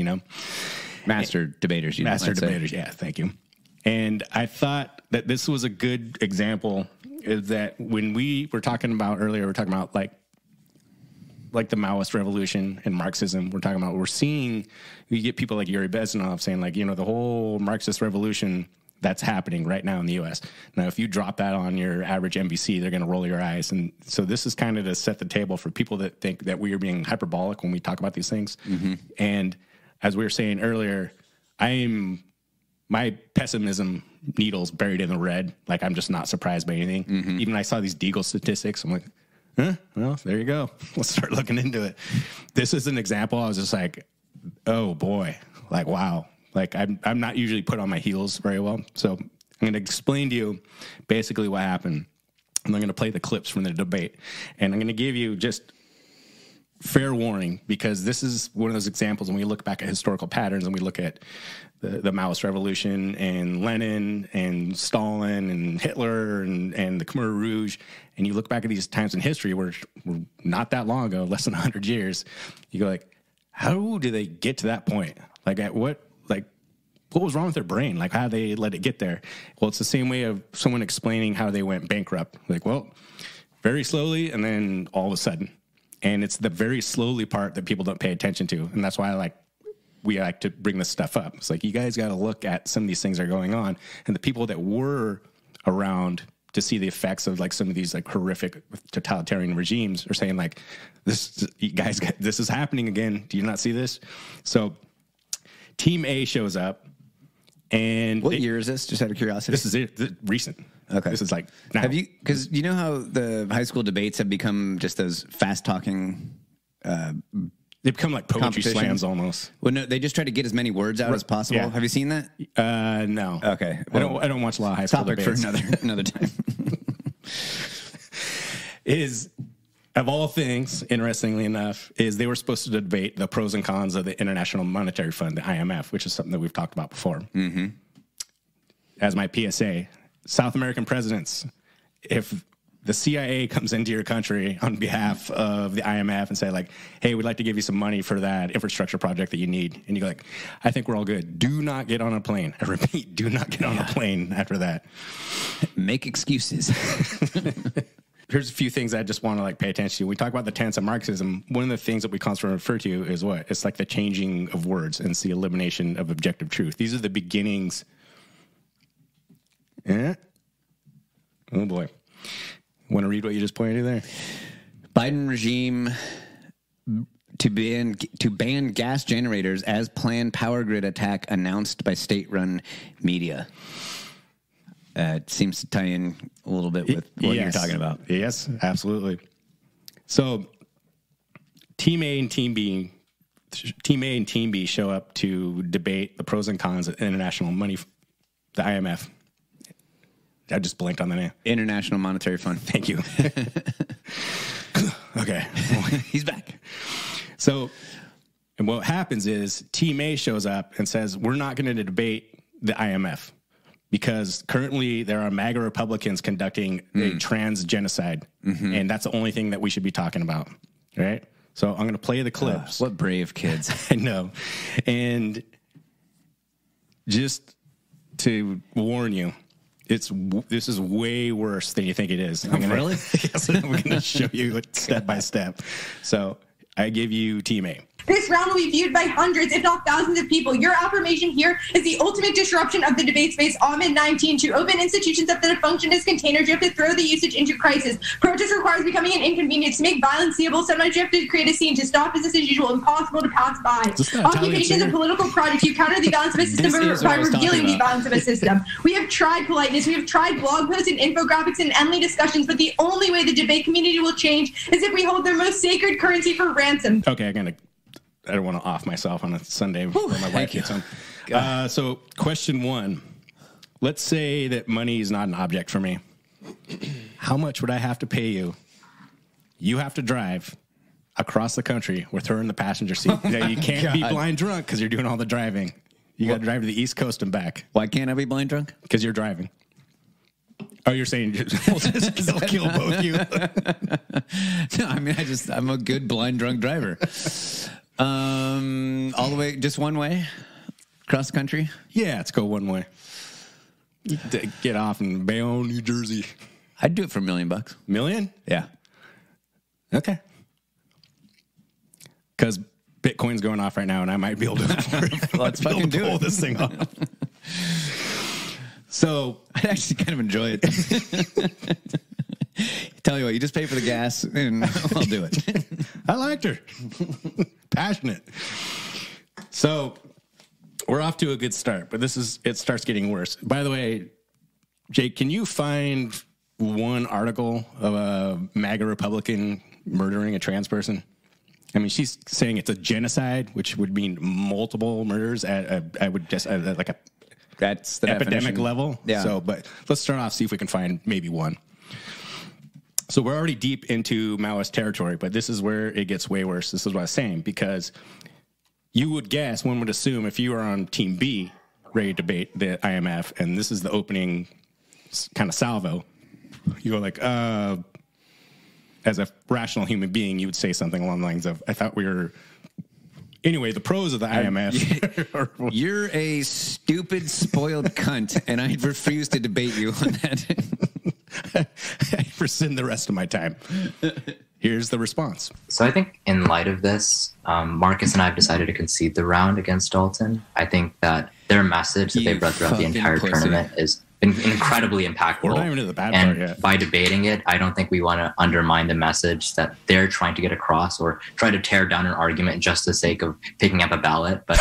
Master debaters, Master debaters, yeah, thank you. And I thought that this was a good example, is that when we were talking about earlier, we were talking about like the Maoist revolution and Marxism. We're seeing, you get people like Yuri Bezmenov saying, like, the whole Marxist revolution that's happening right now in the U.S. Now, if you drop that on your average NBC, they're going to roll your eyes. And so this is kind of to set the table for people that think that we are being hyperbolic when we talk about these things. Mm-hmm. And as we were saying earlier, my pessimism needle's buried in the red. Like, I'm just not surprised by anything. Mm-hmm. Even I saw these Deagle statistics. I'm like, well, there you go. Let's start looking into it. This is an example. I was just like, oh boy, like, wow. Like, I'm not usually put on my heels very well. So I'm going to explain to you basically what happened. And I'm going to play the clips from the debate. And I'm going to give you just fair warning, because this is one of those examples when we look back at historical patterns and we look at the Maoist Revolution and Lenin and Stalin and Hitler and the Khmer Rouge, and you look back at these times in history where not that long ago, less than 100 years, you go like, how do they get to that point? Like, what was wrong with their brain? Like, how they let it get there? Well, it's the same way of someone explaining how they went bankrupt. Like, well, very slowly, and then all of a sudden. And it's the very slowly part that people don't pay attention to. And that's why we like to bring this stuff up. It's like, you guys got to look at some of these things that are going on. And the people that were around to see the effects of like some of these like horrific totalitarian regimes are saying like, this, you guys, this is happening again. Do you not see this? So Team A shows up. And what year is this? Just out of curiosity. This is recent. Okay. This is like now. Have you, because you know how the high school debates have become just those fast talking, they become like poetry slams almost. Well, no, they just try to get as many words out as possible. Yeah. Have you seen that? No. Okay. Well, I don't watch a lot of high school debates. Topic for another time. Is, of all things, interestingly enough, is they were supposed to debate the pros and cons of the International Monetary Fund, the IMF, which is something that we've talked about before. Mm-hmm. As my PSA, South American presidents, if the CIA comes into your country on behalf of the IMF and say like, hey, we'd like to give you some money for that infrastructure project that you need. And you go like, I think we're all good. Do not get on a plane. I repeat, do not get on a plane after that. Make excuses. Here's a few things I just want to like pay attention to. We talk about the tenets of Marxism. One of the things that we constantly refer to is what? It's like the changing of words and it's the elimination of objective truth. These are the beginnings. Oh boy. Want to read what you just pointed to there? Biden regime to ban gas generators as planned power grid attack announced by state-run media. It seems to tie in a little bit with what you're talking about. Yes, absolutely. So Team A and Team B show up to debate the pros and cons of international money, the IMF. I just blanked on the name. International Monetary Fund. Thank you. Okay. He's back. So, and what happens is Team A shows up and says, we're not going to debate the IMF because currently there are MAGA Republicans conducting a trans genocide. Mm-hmm. And that's the only thing that we should be talking about. Right? So I'm going to play the clips. What brave kids. I know. And just to warn you, this is way worse than you think it is. Really? Yes, I'm going to show you it step by step. So I give you Team A. This round will be viewed by hundreds, if not thousands of people. Your affirmation here is the ultimate disruption of the debate space, Ahmed 19, to open institutions that have functioned as containers. You have to throw the usage into crisis. Protest requires becoming an inconvenience. To make violence seeable, sometimes you have to create a scene. To stop business as usual, impossible to pass by. Occupations and political projects, you counter the violence of a system by revealing the violence of a system. We have tried politeness. We have tried blog posts and infographics and endless discussions, but the only way the debate community will change is if we hold their most sacred currency for ransom. Okay, I don't want to off myself on a Sunday before my wife gets home. So question one, let's say that money is not an object for me. How much would I have to pay you? You have to drive across the country with her in the passenger seat. You can't be blind drunk because you're doing all the driving. You got to drive to the East Coast and back. Why can't I be blind drunk? Because you're driving. Oh, you're saying we'll just kill both you? No, I mean, I'm a good blind drunk driver. All the way, just one way across the country? Yeah, let's go one way. Get off in Bayonne, New Jersey. I'd do it for $1 million. $1 million? Yeah. Okay. Because Bitcoin's going off right now, and I might be able to let's fucking do pull it. This thing off. So I actually kind of enjoy it. Tell you what, you just pay for the gas, and I'll do it. I liked her. Passionate. So we're off to a good start, but it starts getting worse. By the way, Jake, can you find one article of a MAGA Republican murdering a trans person? I mean, she's saying it's a genocide, which would mean multiple murders I would just like a that's the epidemic definition. level. Yeah. So, but let's start off, see if we can find maybe one. So we're already deep into Maoist territory, but this is where it gets way worse. This is what I was saying, because you would guess, one would assume, if you are on Team B, ready to debate the IMF, and this is the opening kind of salvo, you go like, as a rational human being, you would say something along the lines of, I thought we were... Anyway, the pros of the IMF. You're a stupid, spoiled cunt, and I refuse to debate you on that. I rescind the rest of my time. Here's the response. So I think in light of this, Marcus and I have decided to concede the round against Dalton. I think that their message that they've read throughout the entire tournament is incredibly impactful. We're not even to the bad and part yet. By debating it, I don't think we want to undermine the message that they're trying to get across or try to tear down an argument just for the sake of picking up a ballot. But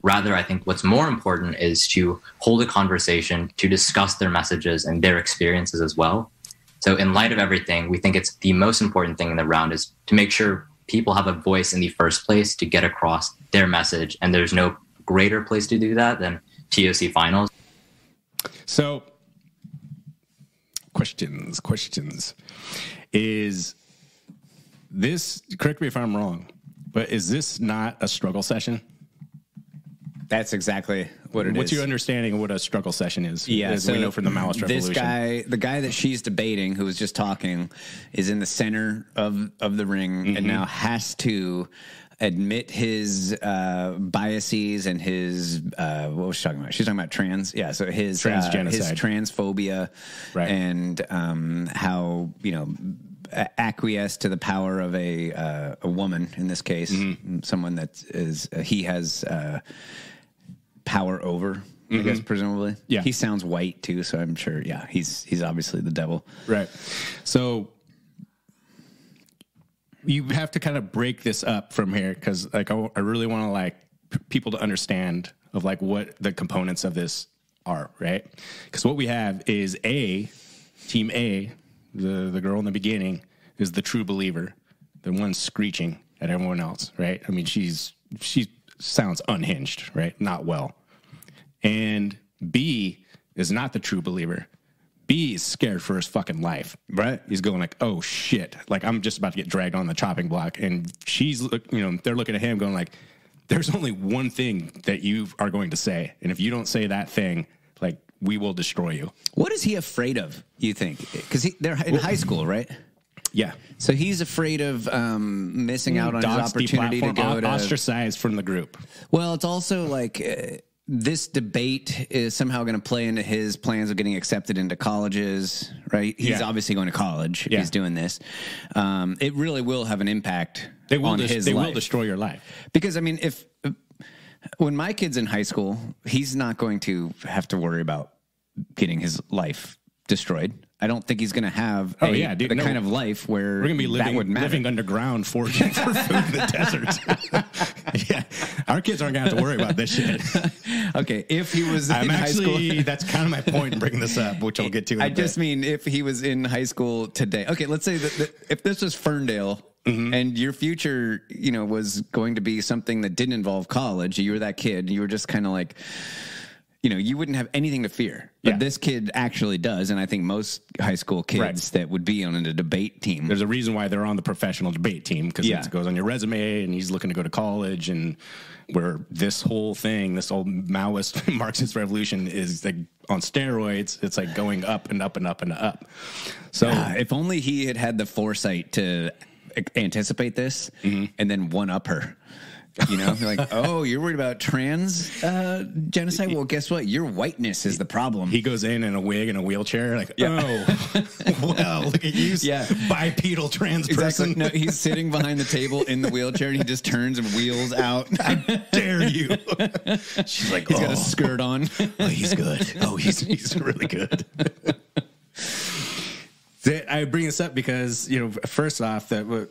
rather, I think what's more important is to hold a conversation, to discuss their messages and their experiences as well. So in light of everything, we think it's the most important thing in the round is to make sure people have a voice in the first place to get across their message. And there's no greater place to do that than TOC finals. So, questions. Is this, correct me if I'm wrong, but is this not a struggle session? That's exactly what it is. What's your understanding of what a struggle session is? Yeah, as so we know from the Maoist Revolution. This guy, the guy that she's debating, who was just talking, is in the center of the ring and now has to admit his biases and his what was she talking about? She's talking about trans. Yeah, so his genocide, his transphobia, right. And how acquiesce to the power of a woman in this case, someone that is he has power over. I guess presumably. Yeah, he sounds white too, so I'm sure. Yeah, he's obviously the devil. Right. So you have to kind of break this up from here because, like, I really want to like people to understand of like what the components of this are, right? Because what we have is Team A, the girl in the beginning, is the true believer, the one screeching at everyone else, right? I mean, she sounds unhinged, right? Not well. And B is not the true believer. B is scared for his fucking life, right? He's going like, oh shit, like I'm just about to get dragged on the chopping block. And they're looking at him going like, there's only one thing that you are going to say. And if you don't say that thing, like we will destroy you. What is he afraid of, you think? Because they're in high school, right? Yeah. So he's afraid of missing out on his opportunity to go to... ostracized from the group. Well, it's also like... this debate is somehow going to play into his plans of getting accepted into colleges, right? He's obviously going to college if he's doing this. It really will have an impact on his life. They will destroy your life. Because, I mean, when my kid's in high school, he's not going to have to worry about getting his life destroyed. I don't think he's going to have the kind of life where we're going to be living underground, foraging for food in the desert. Yeah, our kids aren't going to have to worry about this shit. Okay, if he was in high school, that's kind of my point in bringing this up, which I'll get to. I just mean if he was in high school today. Okay, let's say that if this was Ferndale. And your future, was going to be something that didn't involve college. You were that kid. You were just kind of like, you wouldn't have anything to fear. But this kid actually does, and I think most high school kids that would be on a debate team. There's a reason why they're on the professional debate team, because it goes on your resume, and he's looking to go to college, and where this whole thing, this old Maoist Marxist revolution is like on steroids. It's like going up and up and up and up. So if only he had the foresight to anticipate this and then one up her. You know, like, oh, you're worried about trans genocide? Well, guess what? Your whiteness is the problem. He goes in a wig and a wheelchair, like, oh, well, look at you, bipedal trans person. No, he's sitting behind the table in the wheelchair, and he just turns and wheels out. I dare you. She's like, he's got a skirt on. Oh, he's good. Oh, he's really good. I bring this up because, you know, first off, the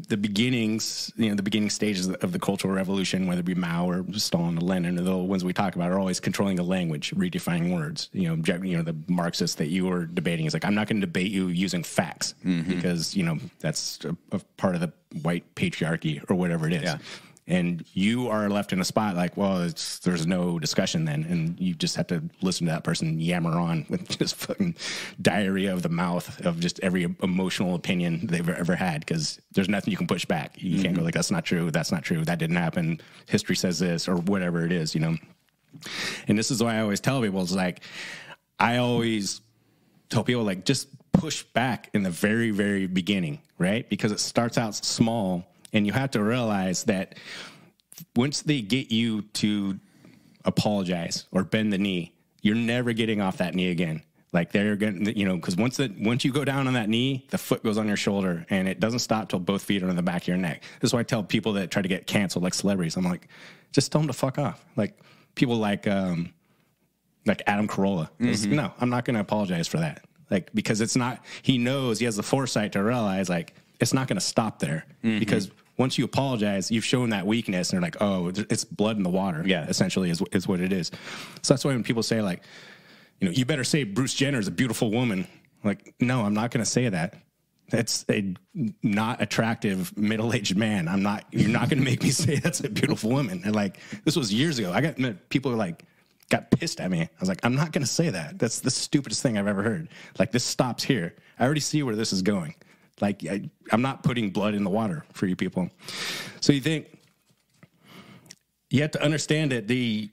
beginnings, you know, the beginning stages of the Cultural Revolution, whether it be Mao or Stalin or Lenin, or the ones we talk about, are always controlling the language, redefining words. You know, the Marxists that you were debating is like, I'm not going to debate you using facts because, you know, that's a part of the white patriarchy or whatever it is. Yeah. And you are left in a spot like, well, there's no discussion then. And you just have to listen to that person yammer on with just fucking diarrhea of the mouth of just every emotional opinion they've ever had, because there's nothing you can push back. You can't go like, that's not true. That's not true. That didn't happen. History says this, or whatever it is, you know. And this is why I always tell people, it's like, I always tell people, like, just push back in the very, very beginning, right? Because it starts out small. And you have to realize that once they get you to apologize or bend the knee, you're never getting off that knee again. Like, they're going to, you know, because once you go down on that knee, the foot goes on your shoulder, and it doesn't stop till both feet are on the back of your neck. This is why I tell people that try to get canceled, like celebrities, I'm like, just tell them to fuck off. Like, people like Adam Carolla. No, I'm not going to apologize for that. Like, because it's not, he knows, he has the foresight to realize, like, it's not going to stop there, because once you apologize, you've shown that weakness, and they're like, oh, it's blood in the water. Yeah, essentially is what it is. So that's why when people say, like, you know, you better say Bruce Jenner is a beautiful woman. Like, no, I'm not going to say that. That's a not attractive middle-aged man. You're not going to make me say that's a beautiful woman. And like, this was years ago. I got people got pissed at me. I was like, I'm not going to say that. That's the stupidest thing I've ever heard. Like, this stops here. I already see where this is going. Like, I'm not putting blood in the water for you people. So you have to understand that the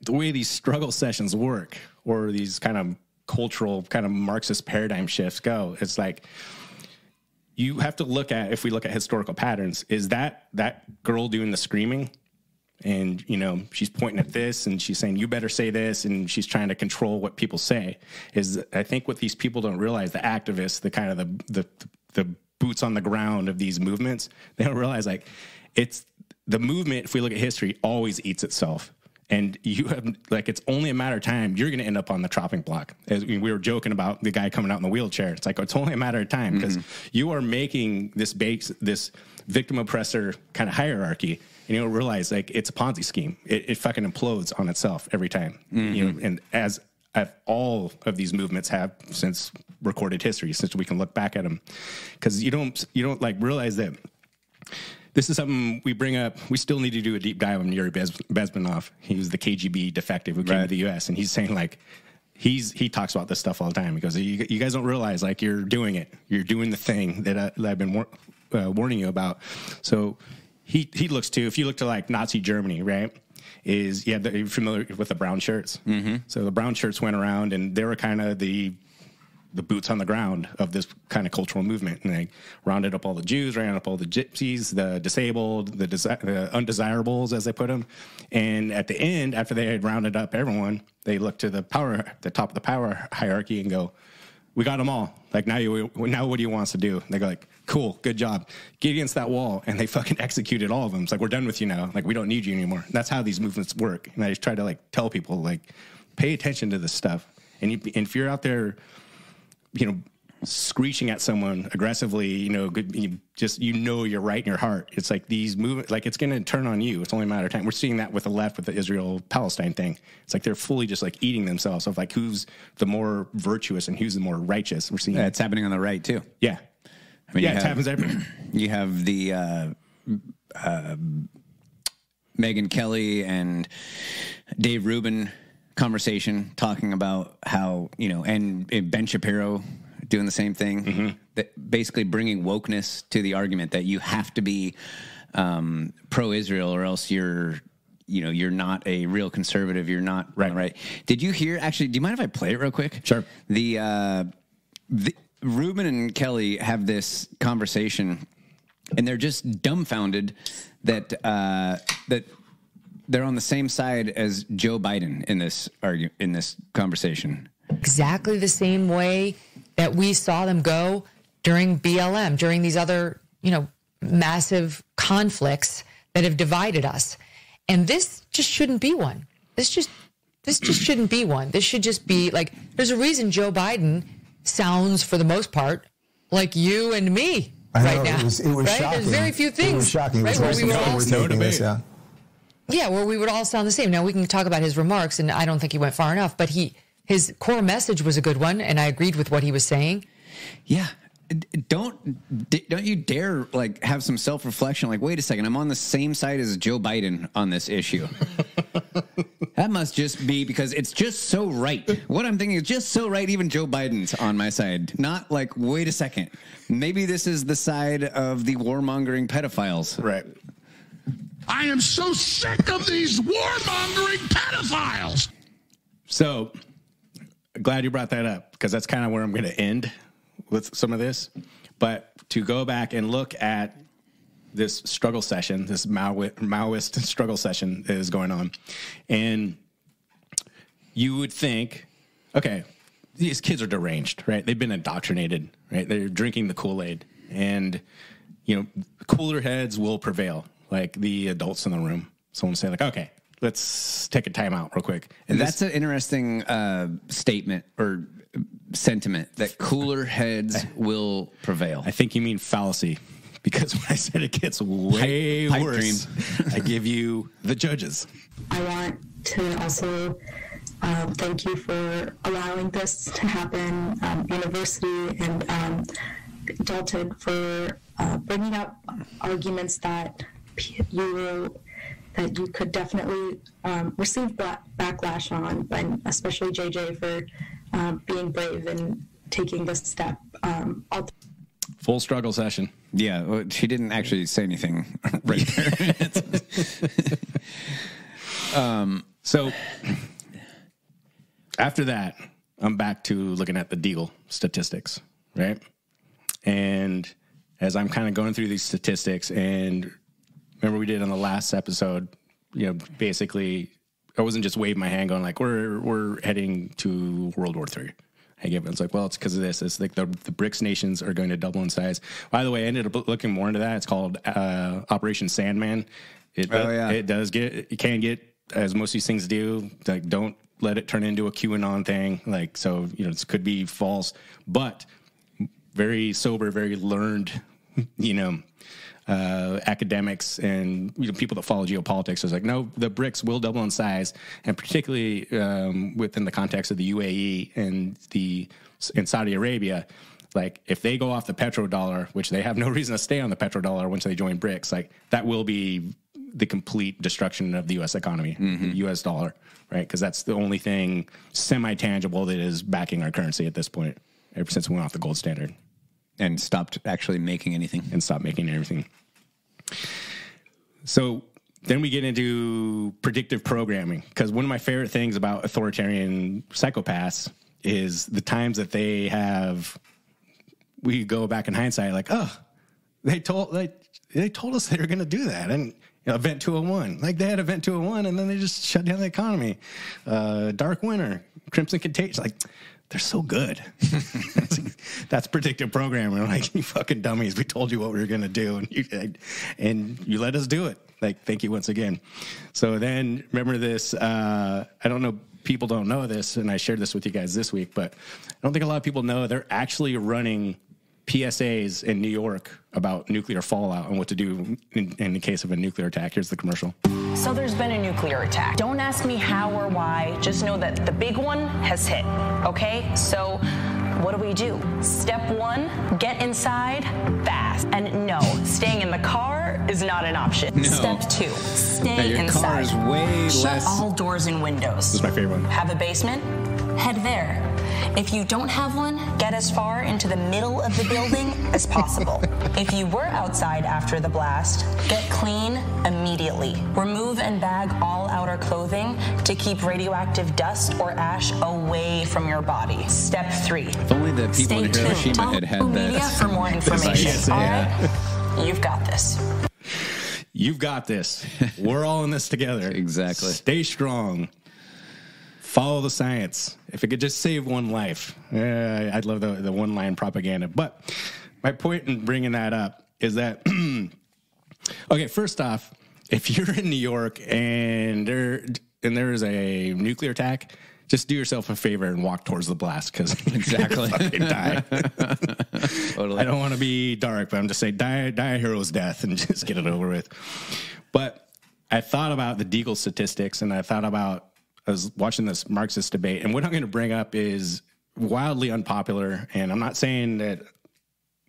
way these struggle sessions work, or these kind of cultural kind of Marxist paradigm shifts go, it's like, you have to look at, if we look at historical patterns, is that girl doing the screaming, and, you know, she's pointing at this and she's saying, you better say this, and she's trying to control what people say, is, I think what these people don't realize, the activists, the kind of the boots on the ground of these movements, they don't realize, like, it's the movement, if we look at history, always eats itself. And you have, like, it's only a matter of time. You're going to end up on the chopping block. As we were joking about the guy coming out in the wheelchair. It's like, it's only a matter of time, because you are making this victim oppressor kind of hierarchy. And you don't realize, like, it's a Ponzi scheme. It fucking implodes on itself every time. You know, and as all of these movements have since recorded history, since we can look back at them, because you don't like realize that this is something we bring up. We still need to do a deep dive on Yuri Bezmenov. He was the KGB defective who came to the U.S. And he's saying, like, he talks about this stuff all the time. He goes, you guys don't realize, like, you're doing it. You're doing the thing that I've been warning you about. So he looks to, if you look to, like, Nazi Germany, right, is, you're familiar with the brown shirts. So the brown shirts went around, and they were kind of the boots on the ground of this kind of cultural movement. And they rounded up all the Jews, rounded up all the gypsies, the disabled, the undesirables, as they put them. And at the end, after they had rounded up everyone, they look to the top of the power hierarchy and go, we got them all. Like, now what do you want us to do? And they go, like, cool, good job. Get against that wall. And they fucking executed all of them. It's like, we're done with you now. Like, we don't need you anymore. And that's how these movements work. And I just try to, like, tell people, like, pay attention to this stuff. And if you're out there, you know, screeching at someone aggressively, you know, you're right in your heart. It's like these movements, like, it's going to turn on you. It's only a matter of time. We're seeing that with the left, with the Israel-Palestine thing. It's like they're fully just, like, eating themselves of, like, who's the more virtuous and who's the more righteous. We're seeing it's happening on the right too. Yeah. I mean, it happens everywhere. You have the Megyn Kelly and Dave Rubin conversation talking about how, you know, and Ben Shapiro doing the same thing, that basically bringing wokeness to the argument that you have to be pro-Israel, or else you're not a real conservative. You're not right. Did you hear? Actually, do you mind if I play it real quick? Sure. The Rubin and Kelly have this conversation, and they're just dumbfounded that that they're on the same side as Joe Biden in this conversation. Exactly the same way that we saw them go during BLM, during these other, massive conflicts that have divided us. And this just shouldn't be one. This just shouldn't be one. This should just be like, there's a reason Joe Biden sounds, for the most part, like you and me right now. It was right? shocking. There's very few things. It was shocking. Right? Where we would all where we would all sound the same. Now, we can talk about his remarks, and I don't think he went far enough, but his core message was a good one, and I agreed with what he was saying. Yeah. Don't you dare have some self-reflection. Wait a second, I'm on the same side as Joe Biden on this issue. That must just be because it's just so right. What I'm thinking is just so right. Even Joe Biden's on my side. Not wait a second. Maybe this is the side of the warmongering pedophiles. Right. I am so sick of these warmongering pedophiles. So glad you brought that up, because that's kind of where I'm going to end with some of this. But to go back and look at this struggle session, this Maoist struggle session that is going on, and you would think, okay, these kids are deranged, right? They've been indoctrinated, right? They're drinking the Kool-Aid, and cooler heads will prevail, like the adults in the room. Someone say okay, let's take a time out real quick. And that's an interesting statement or sentiment, that cooler heads will prevail. I think you mean fallacy, because when I said it gets way worse, I give you the judges. I want to also thank you for allowing this to happen, University and Dalton, for bringing up arguments that you could definitely receive backlash on, but especially JJ for being brave and taking this step. Full struggle session. Yeah, well, she didn't actually say anything right there. So after that, I'm back to looking at the Deagle statistics, right? And as I'm kind of going through these statistics, and remember we did on the last episode, basically I wasn't just waving my hand going we're heading to World War III. I gave it. It's it's because of this. It's the BRICS nations are going to double in size. By the way, I ended up looking more into that. It's called Operation Sandman. It can get, as most of these things do, don't let it turn into a QAnon thing. It could be false, but very sober, very learned, academics and people that follow geopolitics is no, the BRICS will double in size, and particularly within the context of the UAE and Saudi Arabia, if they go off the petrodollar, which they have no reason to stay on the petrodollar once they join BRICS, that will be the complete destruction of the U.S. economy, the U.S. dollar, right? Because that's the only thing semi-tangible that is backing our currency at this point, ever since we went off the gold standard. And stopped actually making anything. So then we get into predictive programming, because one of my favorite things about authoritarian psychopaths is the times that we go back in hindsight, they told us they were going to do that. And Event 201, they had Event 201, and then they just shut down the economy. Dark Winter, Crimson Contagion, they're so good. That's predictive programming. You fucking dummies. We told you what we were going to do, and you let us do it. Thank you once again. So then, remember this. I don't know. People don't know this, and I shared this with you guys this week, but I don't think a lot of people know they're actually running PSAs in New York about nuclear fallout and what to do in the case of a nuclear attack. Here's the commercial. So there's been a nuclear attack. Don't ask me how or why. Just know that the big one has hit. Okay? So what do? Step 1, get inside fast. And no, staying in the car is not an option. No. Step 2, stay your inside. Car is way Shut less. all doors and windows. This is my favorite one. Have a basement? Head there. If you don't have one, get as far into the middle of the building as possible. If you were outside after the blast, get clean immediately. Remove and bag all outer clothing to keep radioactive dust or ash away from your body. Step 3. If only the people in Hiroshima had Media that. for more information. All right? You've got this. You've got this. We're all in this together. Exactly. Stay strong. Follow the science. If it could just save one life. I'd love the one-line propaganda. But my point in bringing that up is that, okay, first off, if you're in New York and there is a nuclear attack, just do yourself a favor and walk towards the blast, because exactly fucking die. Totally. I don't want to be dark, but I'm just saying die a hero's death and just get it over with. But I thought about the Deagle statistics, and I was watching this Marxist debate, and what I'm going to bring up is wildly unpopular, and I'm not saying that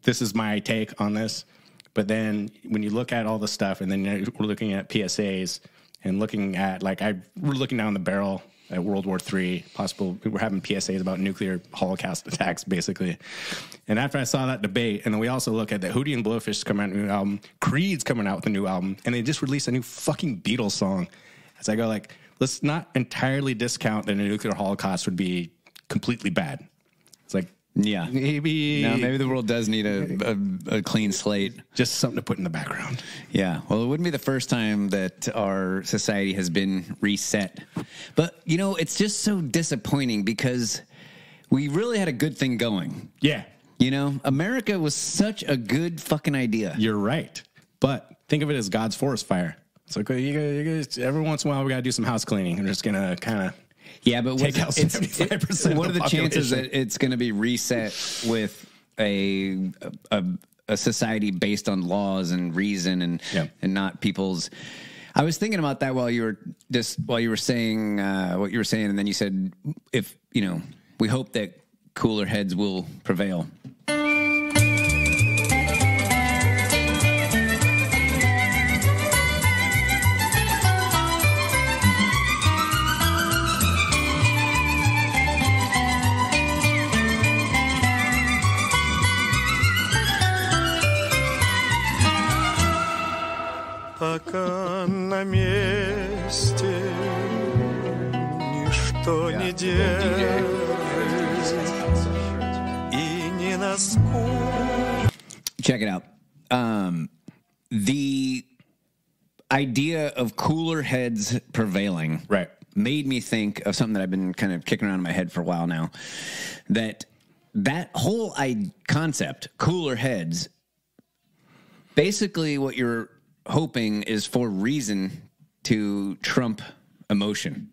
this is my take on this, but then when you look at all the stuff, and then we're looking at PSAs and looking at, we're looking down the barrel at World War III, we're having PSAs about nuclear Holocaust attacks, basically. And after I saw that debate, and then we also look at the Hootie and Blowfish coming out with a new album, Creed's coming out with a new album, and they just released a new fucking Beatles song. As I go, let's not entirely discount that a nuclear Holocaust would be completely bad. It's yeah, maybe the world does need a clean slate, just something to put in the background. Yeah, well, it wouldn't be the first time that our society has been reset, but it's just so disappointing because we really had a good thing going. Yeah, America was such a good fucking idea. You're right, but think of it as God's forest fire. It's like you guys, every once in a while we got to do some house cleaning. I'm just gonna kind of. Yeah, but take out 75%. What are the chances that it's going to be reset with a society based on laws and reason and not people's? I was thinking about that while you were saying what you were saying, and then you said if we hope that cooler heads will prevail. Пока на месте ничто не держит и не на скуку. Check it out. The idea of cooler heads prevailing made me think of something that I've been kind of kicking around in my head for a while now. That whole concept, cooler heads, basically what you're hoping is for reason to trump emotion.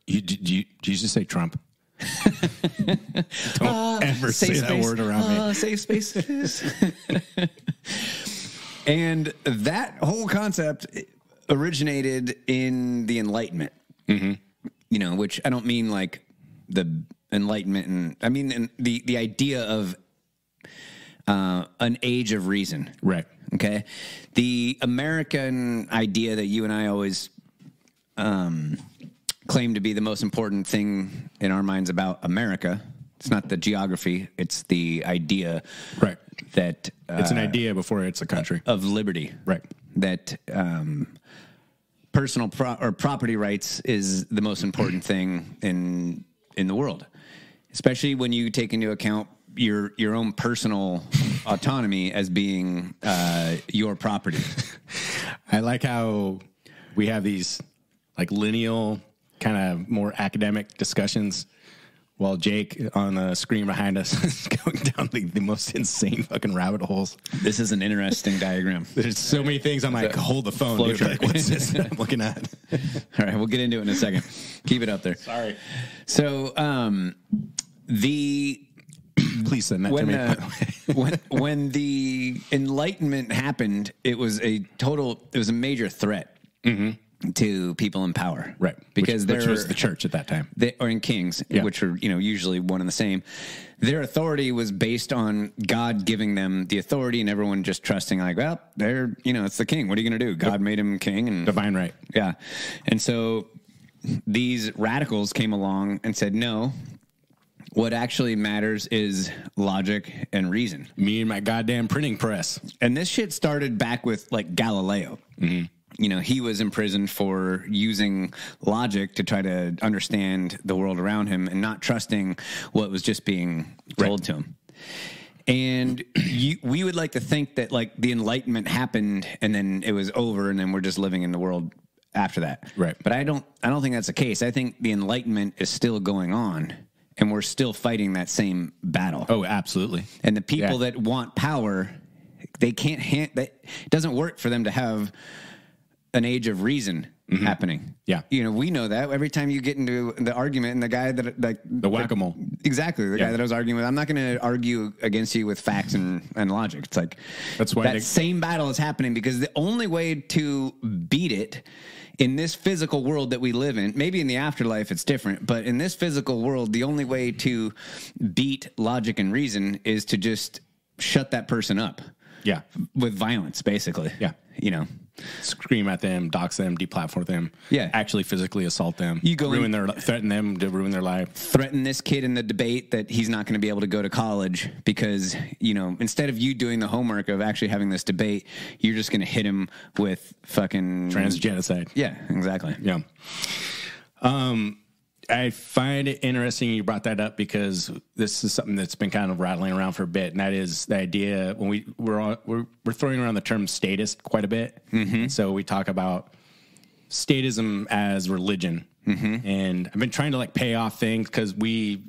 Did you just say Trump? Don't ever say that word around me. Safe space. And that whole concept originated in the Enlightenment. Mm-hmm. Which I don't mean like the Enlightenment, and I mean the idea of an age of reason. Right. Okay. The American idea that you and I always claim to be the most important thing in our minds about America. It's not the geography. It's the idea. Right. That it's an idea before it's a country. Of liberty. Right. That personal property rights is the most important thing in the world, especially when you take into account your own personal autonomy as being your property. I like how we have these lineal kind of more academic discussions while Jake on the screen behind us is going down the most insane fucking rabbit holes. This is an interesting diagram. There's so many things. I'm like, hold the phone, dude. What's this I'm looking at? All right, we'll get into it in a second. Keep it up there. Sorry. So please send that to me. when the Enlightenment happened, it was a major threat to people in power, right? Because which was the church at that time, or in kings, which are usually one and the same. Their authority was based on God giving them the authority, and everyone just trusting, they're it's the king. What are you going to do? God made him king, and divine right. Yeah, and so these radicals came along and said, no. What actually matters is logic and reason. Me and my goddamn printing press. And this shit started back with Galileo. Mm-hmm. He was imprisoned for using logic to try to understand the world around him and not trusting what was just being told to him. And we would like to think that like the Enlightenment happened and then it was over and then we're just living in the world after that. Right. But I don't think that's the case. I think the Enlightenment is still going on and we're still fighting that same battle. Oh, absolutely. And the people that want power, they can't that it doesn't work for them to have an age of reason happening. Yeah. You know, we know that every time you get into the argument and the guy that like the whack-a-mole. Exactly. The guy that I was arguing with, I'm not going to argue against you with facts and logic. It's like that's why that same battle is happening because the only way to beat it in this physical world that we live in, maybe in the afterlife it's different, but in this physical world, the only way to beat logic and reason is to just shut that person up. Yeah. With violence, basically. Yeah. You know, scream at them, dox them, deplatform them. Yeah. Actually physically assault them. You go threaten them to ruin their life. Threaten this kid in the debate that he's not going to be able to go to college because, you know, instead of you doing the homework of actually having this debate, you're just going to hit him with fucking transgenocide. Yeah, exactly. Yeah. I find it interesting you brought that up because this is something that's been kind of rattling around for a bit, and that is the idea when we're throwing around the term statist quite a bit. Mm-hmm. So we talk about statism as religion, and I've been trying to like pay off things because we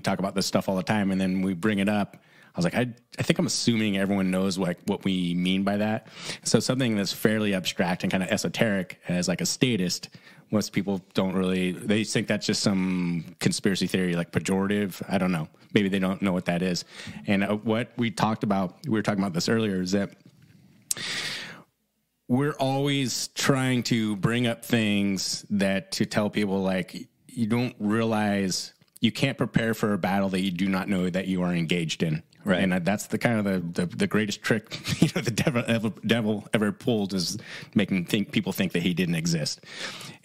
talk about this stuff all the time, and then we bring it up. I was like, I think I'm assuming everyone knows like what we mean by that. So something that's fairly abstract and kind of esoteric as like a statist. Most people don't really, they think that's just some conspiracy theory, like pejorative. I don't know. Maybe they don't know what that is. And what we were talking about this earlier, is that we're always trying to bring up things that to tell people like, you don't realize you can't prepare for a battle that you do not know that you are engaged in. Right. And that's the kind of the greatest trick, the devil ever pulled, is making people think that he didn't exist.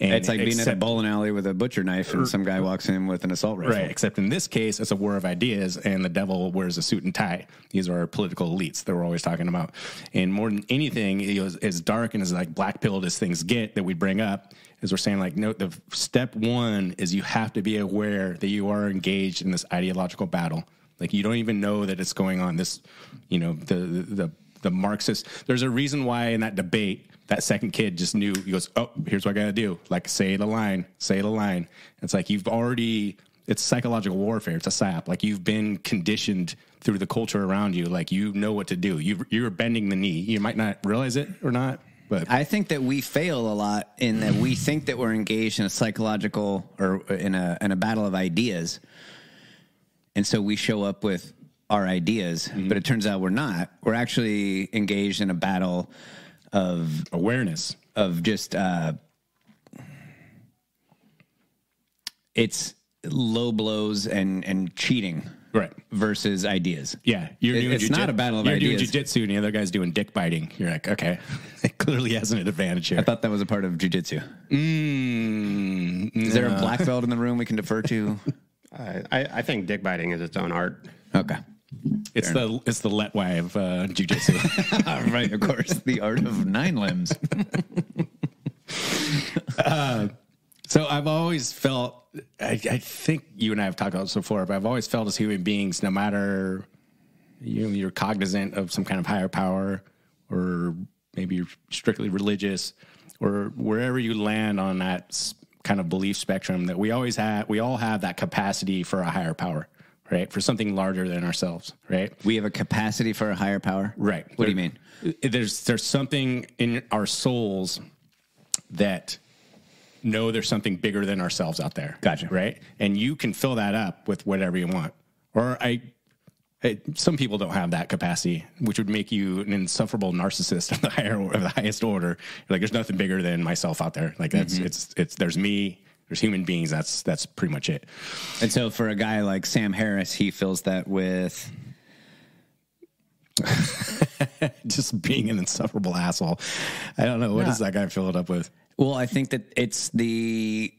And it's like being at a bowling alley with a butcher knife and some guy walks in with an assault rifle. Right. Except in this case, it's a war of ideas, and the devil wears a suit and tie. These are our political elites that we're always talking about. And more than anything, as dark and as like black-pilled as things get that we bring up, is we're saying like, no, the step one is you have to be aware that you are engaged in this ideological battle. Like you don't even know that it's going on. This, the Marxist. There's a reason why in that debate that second kid just knew. He goes, "Oh, here's what I got to do. Like say the line, say the line." It's like it's psychological warfare. It's a SAP. Like you've been conditioned through the culture around you. Like you know what to do. You're bending the knee. You might not realize it or not. But I think that we fail a lot in that we think that we're engaged in a psychological or in a battle of ideas. And so we show up with our ideas, but it turns out we're not. We're actually engaged in a battle of awareness, of just it's low blows and cheating, right? Versus ideas. Yeah, it's not a battle of ideas. You're doing jiu-jitsu, and the other guy's doing dick biting. You're like, okay, it clearly has an advantage here. I thought that was a part of jiu-jitsu. Is there a black belt in the room we can defer to? I think dick biting is its own art. Okay. It's the Letwai of jiu-jitsu. Right, of course. The art of 9 limbs. So I've always felt, I think you and I have talked about this before, but I've always felt as human beings, no matter you're cognizant of some kind of higher power, or maybe you're strictly religious, or wherever you land on that kind of belief spectrum, that we all have that capacity for a higher power, right? For something larger than ourselves, right? We have a capacity for a higher power? Right. What do you mean? There's something in our souls that know there's something bigger than ourselves out there. Gotcha. Right? And you can fill that up with whatever you want. Or some people don't have that capacity, which would make you an insufferable narcissist of the highest order. Like there's nothing bigger than myself out there. Like that's there's me, there's human beings. That's pretty much it. And so for a guy like Sam Harris, he fills that with just being an insufferable asshole. I don't know. What does that guy fill it up with? Well, I think that it's the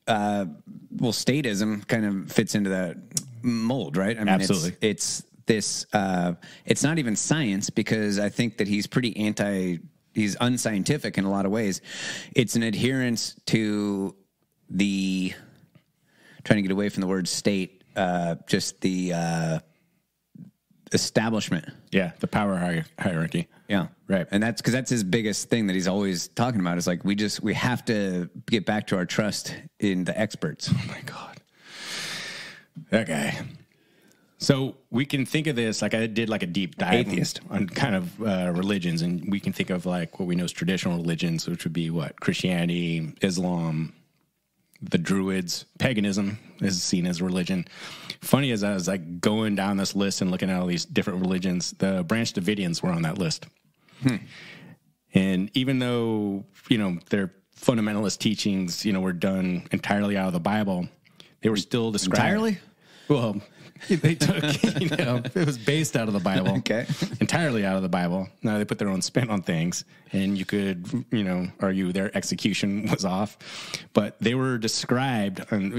statism kind of fits into that mold, right? I mean, absolutely. It's this. It's not even science, because I think that he's he's unscientific in a lot of ways. It's an adherence to the, trying to get away from the word state, just the establishment. Yeah, the power hierarchy. Yeah, right. And that's because that's his biggest thing that he's always talking about. Is like we have to get back to our trust in the experts. Oh my God, that guy. So we can think of this like I did like a deep dive on kind of religions, and we can think of like what we know as traditional religions, which would be what Christianity, Islam, the Druids, paganism is seen as religion. Funny as I was like going down this list and looking at all these different religions, the Branch Davidians were on that list. And even though, their fundamentalist teachings, were done entirely out of the Bible, they were still described. Entirely? Well, they took, it was based out of the Bible. Okay. Entirely out of the Bible. Now they put their own spin on things, and you could, argue their execution was off. But they were described on,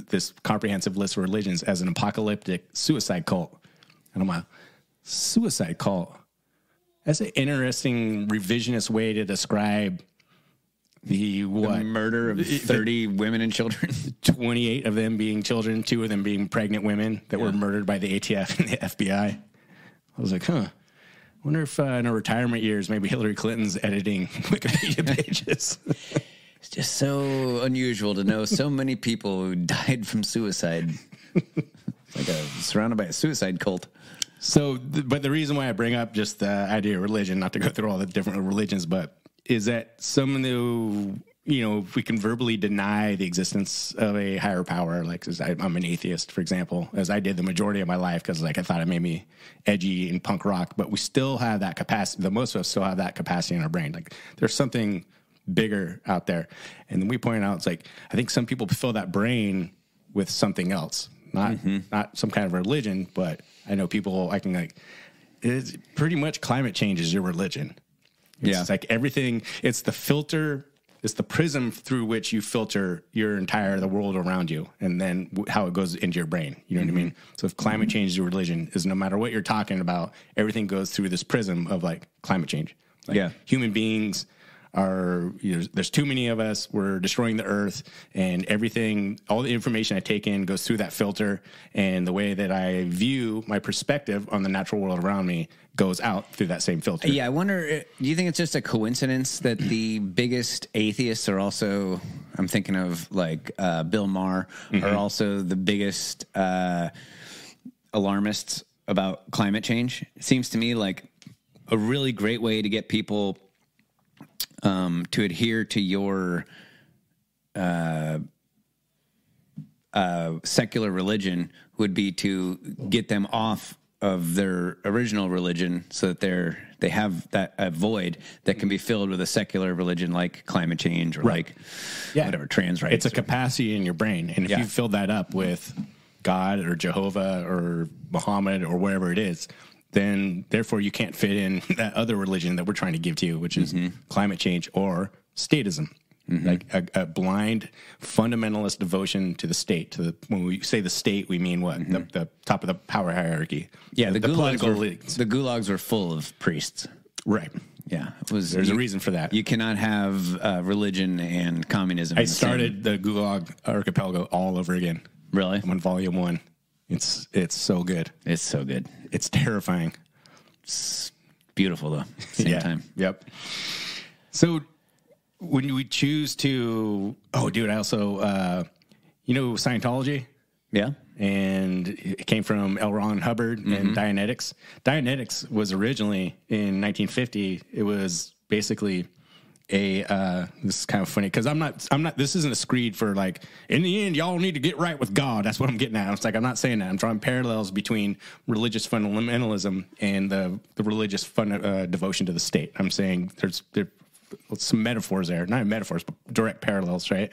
this comprehensive list of religions as an apocalyptic suicide cult. And I'm like, suicide cult? That's an interesting revisionist way to describe the murder of 30 women and children. 28 of them being children, 2 of them being pregnant women that were murdered by the ATF and the FBI. I was like, I wonder if in her retirement years, maybe Hillary Clinton's editing Wikipedia pages. It's just so unusual to know so many people who died from suicide. It's like surrounded by a suicide cult. So, but the reason why I bring up just the idea of religion, not to go through all the different religions, but is that some of the, if we can verbally deny the existence of a higher power, like I'm an atheist, for example, as I did the majority of my life because I thought it made me edgy and punk rock, but we still have that capacity. The most of us still have that capacity in our brain. Like there's something bigger out there. And then we point out, it's like, I think some people fill that brain with something else, not some kind of religion, but I know people, it's pretty much climate change is your religion. It's like everything, it's the filter, it's the prism through which you filter the world around you, and then how it goes into your brain. You know what I mean? So if climate change is your religion, is no matter what you're talking about, everything goes through this prism of like climate change. Like human beings are, there's too many of us, we're destroying the earth, and everything, all the information I take in goes through that filter, and the way that I view my perspective on the natural world around me goes out through that same filter. Yeah, I wonder, do you think it's just a coincidence that the biggest atheists are also, I'm thinking of like Bill Maher, are also the biggest alarmists about climate change? It seems to me like a really great way to get people to adhere to your secular religion would be to get them off of their original religion so that they have that a void that can be filled with a secular religion like climate change or like whatever, trans rights. It's a capacity in your brain. And if you fill that up with God or Jehovah or Muhammad or wherever it is, then therefore you can't fit in that other religion that we're trying to give to you, which is climate change or statism. Like a blind fundamentalist devotion to the state. When we say the state, we mean what? The top of the power hierarchy. Yeah, the political elites. The gulags were full of priests. Right. Yeah, there's a reason for that. You cannot have religion and communism. I started the Gulag Archipelago all over again. Really? I'm on volume 1. It's so good. It's so good. It's terrifying. It's beautiful though. At the same time. Yep. So when we choose to, I also, Scientology? Yeah. And it came from L. Ron Hubbard and Dianetics. Dianetics was originally in 1950. It was basically this is kind of funny because I'm not, this isn't a screed for like, in the end, y'all need to get right with God. That's what I'm getting at. It's like, I'm not saying that. I'm drawing parallels between religious fundamentalism and the religious devotion to the state. I'm saying there's some metaphors there, not metaphors, but direct parallels, right?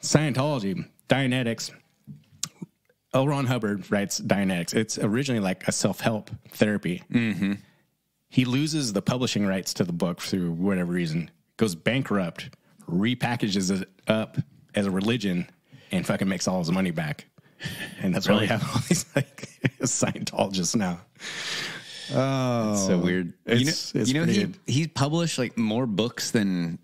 Scientology, Dianetics, L. Ron Hubbard writes Dianetics. It's originally like a self-help therapy. He loses the publishing rights to the book through whatever reason, goes bankrupt, repackages it up as a religion, and fucking makes all his money back. And that's why we have all these like Scientologists now. Oh, it's so weird. He published like more books than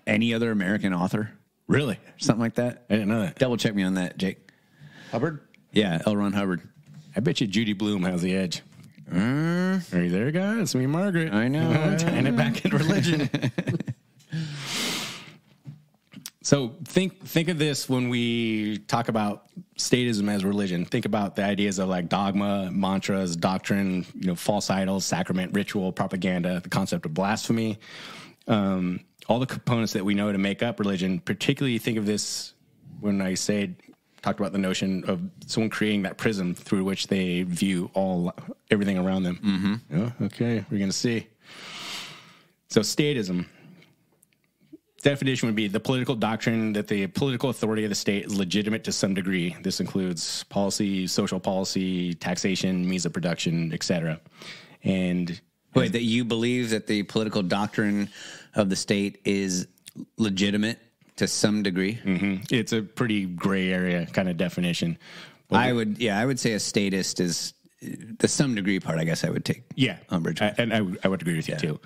any other American author. Really? Something like that. I didn't know that. Double check me on that, Jake. Hubbard? Yeah, L. Ron Hubbard. I bet you Judy Blume has the edge. Are you there, guys? It's me, Margaret. I know. Tying it back into religion. So think of this when we talk about statism as religion. Think about the ideas of like dogma, mantras, doctrine, false idols, sacrament, ritual, propaganda, the concept of blasphemy, all the components that we know to make up religion. Particularly think of this when I talked about the notion of someone creating that prism through which they view everything around them. Mm-hmm. Oh, okay, we're going to see. So statism. Definition would be the political doctrine that the political authority of the state is legitimate to some degree. This includes policy, social policy, taxation, means of production, etc. And wait, that you believe that the political doctrine of the state is legitimate to some degree? Mm-hmm. It's a pretty gray area kind of definition. I would say a statist is the some degree part. I guess I would take umbrage with. And I would agree with you too.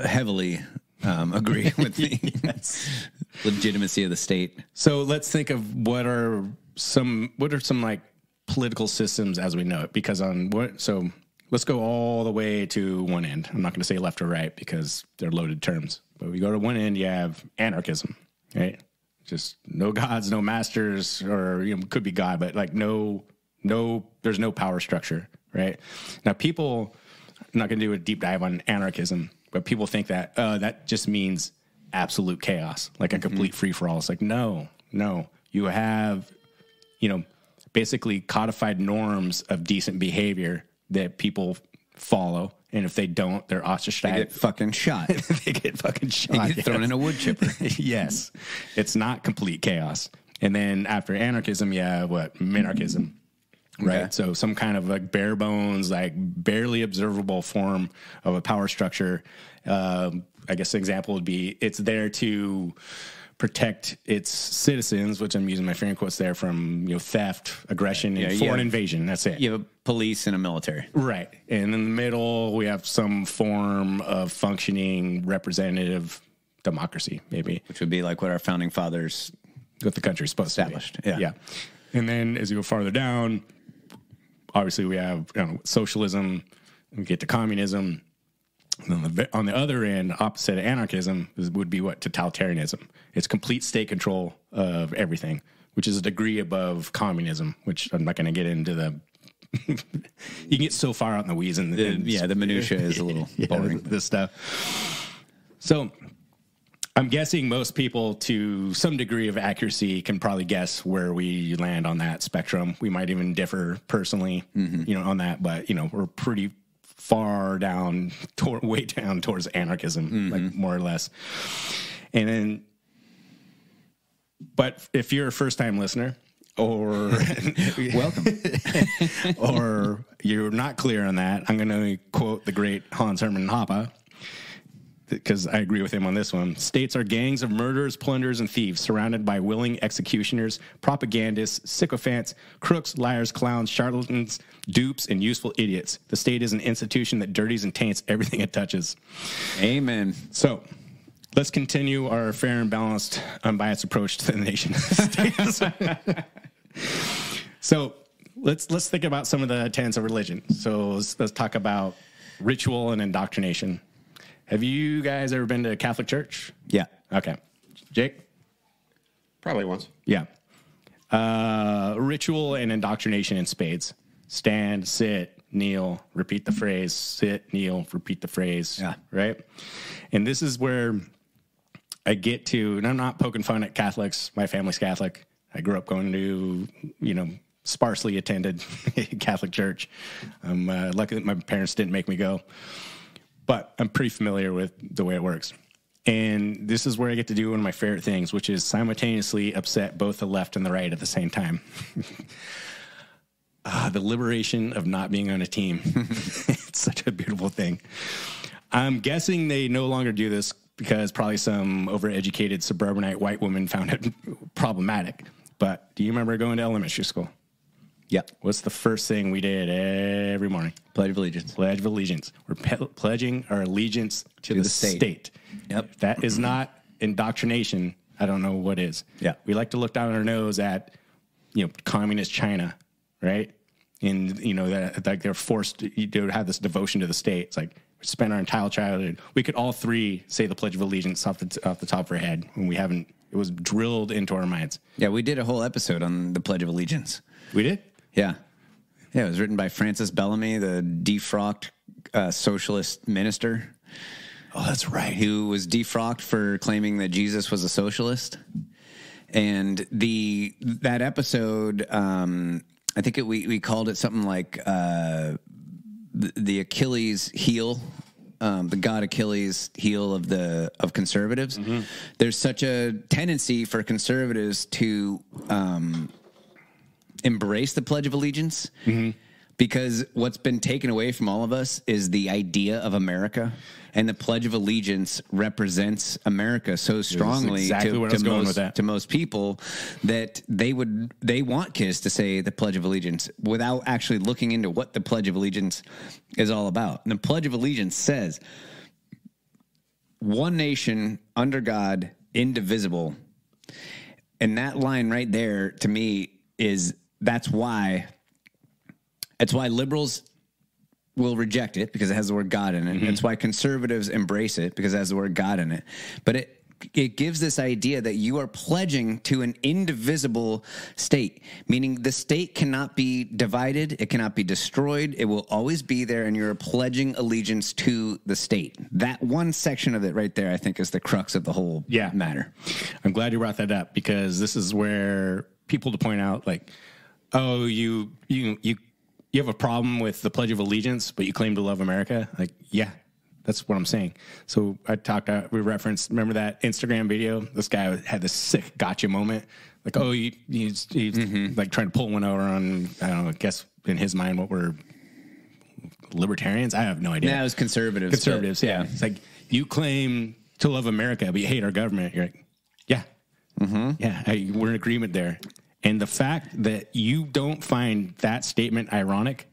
Heavily. Agree with me. Yes. Legitimacy of the state. So let's think of what are some like political systems as we know it. Because let's go all the way to one end. I'm not going to say left or right because they're loaded terms. But we go to one end, you have anarchism, right? Just no gods, no masters, or could be God, but like no, there's no power structure, right? Now I'm not going to do a deep dive on anarchism. But people think that that just means absolute chaos, like a complete free-for-all. It's like, no. You have, basically codified norms of decent behavior that people follow. And if they don't, they're ostracized. They get fucking shot. They get thrown in a wood chipper. Yes. It's not complete chaos. And then after anarchism, you have minarchism. Right. Okay. So some kind of like bare bones, like barely observable form of a power structure. I guess an example would be it's there to protect its citizens, which I'm using my finger quotes there, from theft, aggression, and foreign invasion. That's it. You have a police and a military. Right. And in the middle, we have some form of functioning representative democracy, maybe. Which would be like what our founding fathers what the country's supposed established. To be. Yeah. And then as you go farther down, obviously, we have socialism, we get to communism. And on the other end, opposite of anarchism, would be totalitarianism. It's complete state control of everything, which is a degree above communism, which I'm not going to get into the... You can get so far out in the weeds. The minutia is a little boring. This stuff. So I'm guessing most people, to some degree of accuracy, can probably guess where we land on that spectrum. We might even differ personally, on that, but we're pretty far down, way down towards anarchism, like more or less. And then, but if you're a first-time listener, or welcome, or you're not clear on that, I'm going to quote the great Hans Hermann Hoppe, because I agree with him on this one. States are gangs of murderers, plunderers, and thieves surrounded by willing executioners, propagandists, sycophants, crooks, liars, clowns, charlatans, dupes, and useful idiots. The state is an institution that dirties and taints everything it touches. Amen. So let's continue our fair and balanced, unbiased approach to the nation states. So let's think about some of the tenets of religion. So let's talk about ritual and indoctrination. Have you guys ever been to a Catholic church? Yeah. Okay. Jake? Probably once. Yeah. Ritual and indoctrination in spades. Stand, sit, kneel, repeat the phrase. Sit, kneel, repeat the phrase. Yeah. Right? And this is where I get to, and I'm not poking fun at Catholics. My family's Catholic. I grew up going to, sparsely attended Catholic church. I'm lucky that my parents didn't make me go. But I'm pretty familiar with the way it works. And this is where I get to do one of my favorite things, which is simultaneously upset both the left and the right at the same time. The liberation of not being on a team. It's such a beautiful thing. I'm guessing they no longer do this because probably some overeducated suburbanite white woman found it problematic. But do you remember going to elementary school? Yeah. What's the first thing we did every morning? Pledge of Allegiance. Pledge of Allegiance. We're pledging our allegiance to the state. Yep. If that is not indoctrination, I don't know what is. Yeah. We like to look down our nose at, communist China, right? And, you know, that like they're forced to have this devotion to the state. It's like, we spent our entire childhood. We could all three say the Pledge of Allegiance off the top of our head, and we haven't. It was drilled into our minds. Yeah, we did a whole episode on the Pledge of Allegiance. We did? Yeah. Yeah, it was written by Francis Bellamy, the defrocked socialist minister. Oh, that's right. Who was defrocked for claiming that Jesus was a socialist. And that episode, I think we called it something like the Achilles heel, the god Achilles heel of conservatives. Mm-hmm. There's such a tendency for conservatives to embrace the Pledge of Allegiance, mm-hmm. because what's been taken away from all of us is the idea of America. And the Pledge of Allegiance represents America so strongly to most people that they want kids to say the Pledge of Allegiance without actually looking into what the Pledge of Allegiance is all about. And the Pledge of Allegiance says, one nation under God, indivisible. And that line right there, to me, that's why liberals will reject it because it has the word God in it. Mm-hmm. That's why conservatives embrace it because it has the word God in it. But it gives this idea that you are pledging to an indivisible state, meaning the state cannot be divided, it cannot be destroyed, it will always be there, and you're pledging allegiance to the state. That one section of it right there, I think, is the crux of the whole matter. I'm glad you brought that up because this is where people to point out, like, oh, you have a problem with the Pledge of Allegiance, but you claim to love America? Like, yeah, that's what I'm saying. So we referenced, remember that Instagram video? This guy had this sick gotcha moment. Like, oh, he's mm-hmm. like trying to pull one over on, I don't know, I guess in his mind, what were libertarians? I have no idea. Yeah, it was conservatives. Conservatives, yeah. It's like, you claim to love America, but you hate our government. You're like, yeah. Mm-hmm. Yeah, we're in agreement there. And the fact that you don't find that statement ironic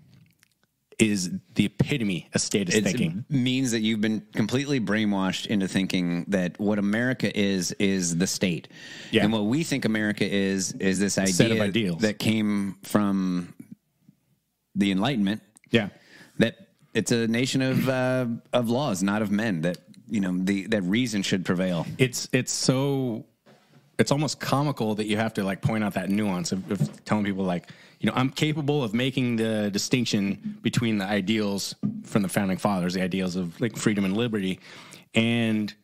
is the epitome of statist thinking. It means that you've been completely brainwashed into thinking that what America is the state. Yeah. And what we think America is this idea set of ideals that came from the Enlightenment. Yeah. That it's a nation of laws, not of men, that, you know, that reason should prevail. It's almost comical that you have to like point out that nuance of telling people like, you know, I'm capable of making the distinction between the ideals from the founding fathers, the ideals of like freedom and liberty, and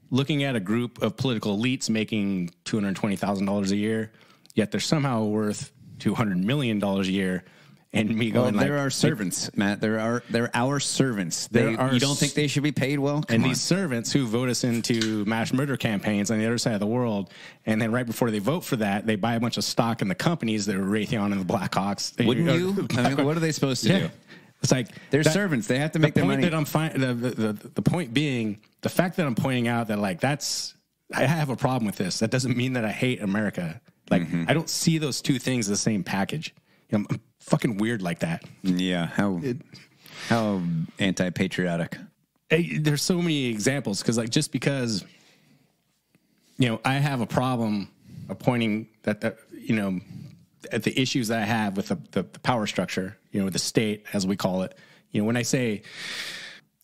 looking at a group of political elites making $220,000 a year, yet they're somehow worth $200 million a year. And me going, they're our servants, Matt. They're our servants. You don't think they should be paid well? Come on. These servants who vote us into mass murder campaigns on the other side of the world, and then right before they vote for that, they buy a bunch of stock in the companies that are Raytheon and the Blackhawks. Wouldn't you? I mean, what are they supposed to do? It's like they're servants. They have to make their money. The point being, the fact that I'm pointing out that like I have a problem with this. That doesn't mean that I hate America. Like mm-hmm. I don't see those two things as the same package. You know, I'm fucking weird like that. Yeah, how anti-patriotic. There's so many examples just because you know I have a problem of pointing that you know at the issues that I have with the power structure, you know, with the state as we call it. You know, when I say,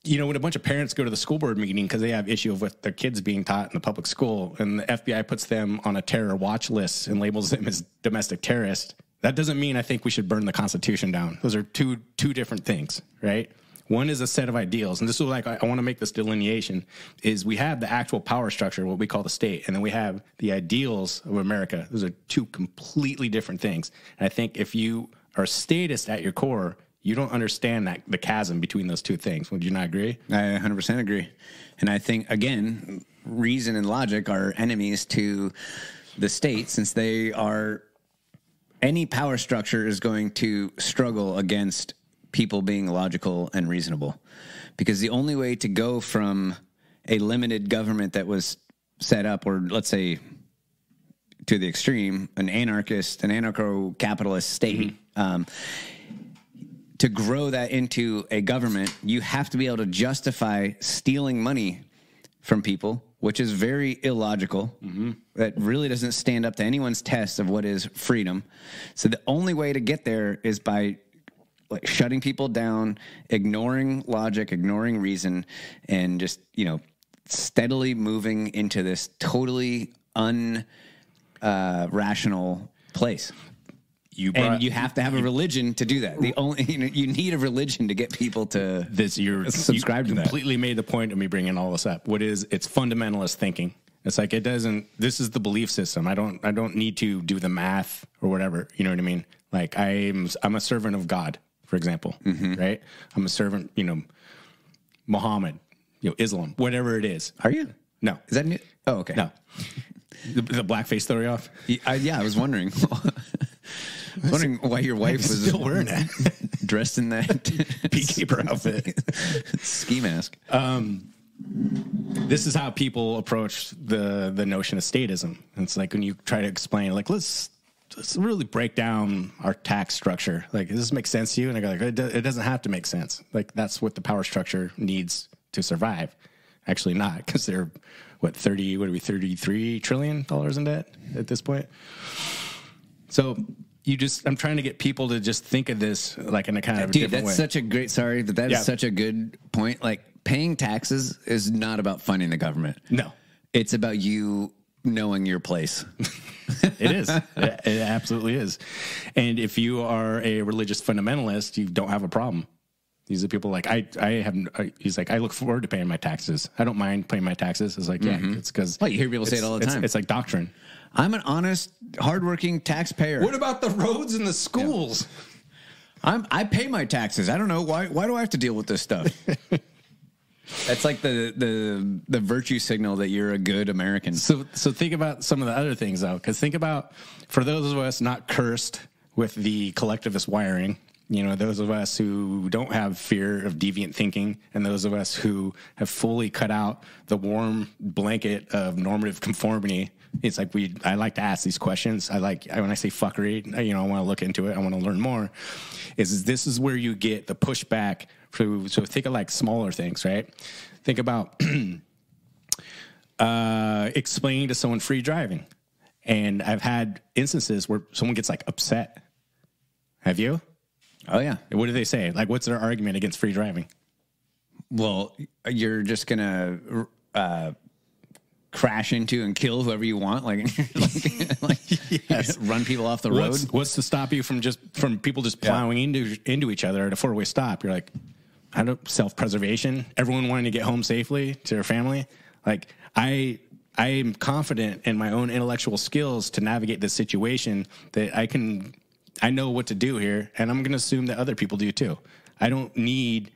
you know, when a bunch of parents go to the school board meeting because they have issue with their kids being taught in the public school, and the FBI puts them on a terror watch list and labels them as domestic terrorists. That doesn't mean I think we should burn the Constitution down. Those are two different things, right? One is a set of ideals, and this is like I want to make this delineation, is we have the actual power structure, what we call the state, and then we have the ideals of America. Those are two completely different things. And I think if you are statist at your core, you don't understand the chasm between those two things. Would you not agree? I 100% agree. And I think, again, reason and logic are enemies to the state, since they are... Any power structure is going to struggle against people being logical and reasonable, because the only way to go from a limited government that was set up, or let's say to the extreme, an anarcho-capitalist state, mm-hmm. To grow that into a government, you have to be able to justify stealing money from people, which is very illogical. Mm-hmm. That really doesn't stand up to anyone's test of what is freedom. So the only way to get there is by like shutting people down, ignoring logic, ignoring reason, and just, steadily moving into this totally rational place. You have to have a religion to do that. You need a religion to get people to subscribe to that. Completely made the point of me bringing all this up. It's fundamentalist thinking. It's like this is the belief system. I don't need to do the math or whatever. You know what I mean? Like I'm a servant of God, for example, right? I'm a servant, Muhammad, Islam, whatever it is. Are you? No. Is that new? Oh, okay. No. The blackface story off? I was wondering. Wondering why your wife was still wearing that, dressed in that beekeeper outfit, ski mask. This is how people approach the notion of statism. It's like when you try to explain, like, let's really break down our tax structure. Like, does this make sense to you? And I go, like, it doesn't have to make sense. Like, that's what the power structure needs to survive. Actually, not, because they're $33 trillion in debt at this point. So I'm trying to get people to just think of this like in a kind of different way. That's such a great, is such a good point. Like, paying taxes is not about funding the government. No. It's about you knowing your place. It is. It absolutely is. And if you are a religious fundamentalist, you don't have a problem. These are people like, he's like, I look forward to paying my taxes. I don't mind paying my taxes. It's like, it's because. Well, you hear people say it all the time. It's like doctrine. I'm an honest, hardworking taxpayer. What about the roads and the schools? Yeah. I pay my taxes. I don't know. Why do I have to deal with this stuff? That's like the virtue signal that you're a good American. So think about some of the other things, though. Because think about, for those of us not cursed with the collectivist wiring, those of us who don't have fear of deviant thinking, and those of us who have fully cut out the warm blanket of normative conformity. It's like I like to ask these questions. When I say fuckery, I want to look into it. I want to learn more. This is where you get the pushback. So think of like smaller things, right? Think about explaining to someone free driving. And I've had instances where someone gets like upset. Have you? Oh, yeah. What do they say? Like, what's their argument against free driving? Well, you're just going to crash into and kill whoever you want, yes. Run people off the road. What's to stop you from people just plowing into each other at a four-way stop? You're like, I don't self-preservation. Everyone wanting to get home safely to their family. Like I am confident in my own intellectual skills to navigate this situation that I know what to do here, and I'm going to assume that other people do too. I don't need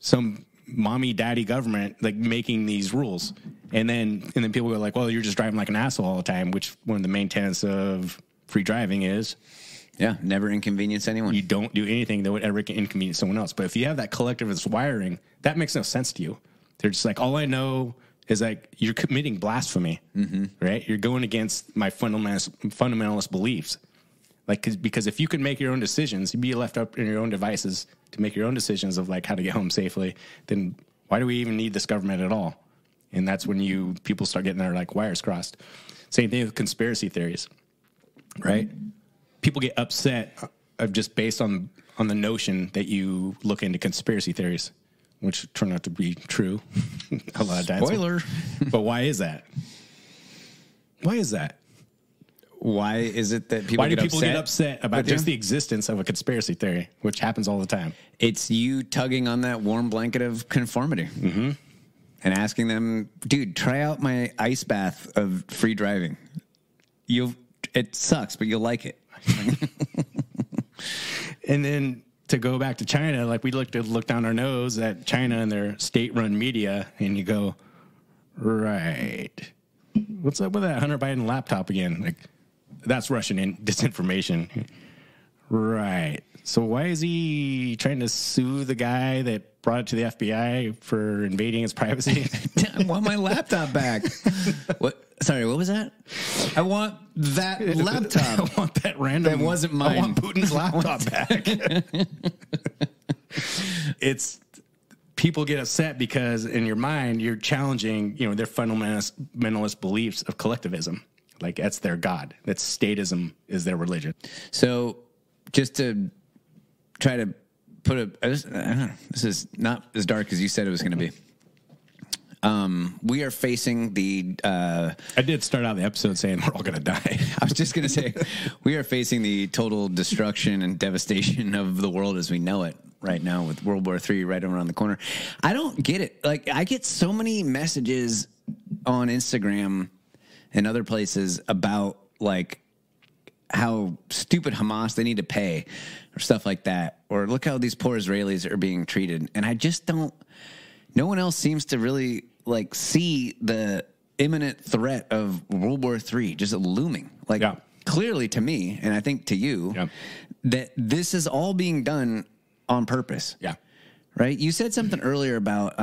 some mommy daddy government like making these rules. And then people go like, well, you're just driving like an asshole all the time, which one of the main tenets of free driving is. Yeah, never inconvenience anyone. You don't do anything that would ever inconvenience someone else. But if you have that collectivist wiring, that makes no sense to you. They're just like, all I know is like you're committing blasphemy, right? You're going against my fundamentalist beliefs. Like, because if you could make your own decisions, you'd be left up in your own devices to make your own decisions of like how to get home safely, then why do we even need this government at all? And that's when people start getting their like wires crossed. Same thing with conspiracy theories, right? People get upset of just based on the notion that you look into conspiracy theories, which turn out to be true a lot of times. Spoiler. But why is that? Why is that? Why is it that people get upset about just the existence of a conspiracy theory, which happens all the time? It's you tugging on that warm blanket of conformity and asking them, dude, try out my ice bath of free driving. It sucks, but you'll like it. And then to go back to China, like we look down our nose at China and their state-run media, and you go, right, what's up with that Hunter Biden laptop again? Like, that's Russian disinformation. Right. So why is he trying to sue the guy that brought it to the FBI for invading his privacy? I want my laptop back. What? Sorry, what was that? I want that laptop. I want that random. That wasn't mine. I want Putin's laptop back. It's people get upset because in your mind you're challenging, their fundamentalist beliefs of collectivism. Like that's their God. That's statism is their religion. So just to try to this is not as dark as you said it was going to be. We are facing the... I did start out the episode saying we're all going to die. I was just going to say, we are facing the total destruction and devastation of the world as we know it right now, with World War III right around the corner. I don't get it. Like, I get so many messages on Instagram and other places about, like, how stupid Hamas they need to pay or stuff like that. Or look how these poor Israelis are being treated. And I just don't... No one else seems to really, like, see the imminent threat of World War III just looming. Like, clearly to me, and I think to you, that this is all being done on purpose. Yeah. Right? You said something earlier about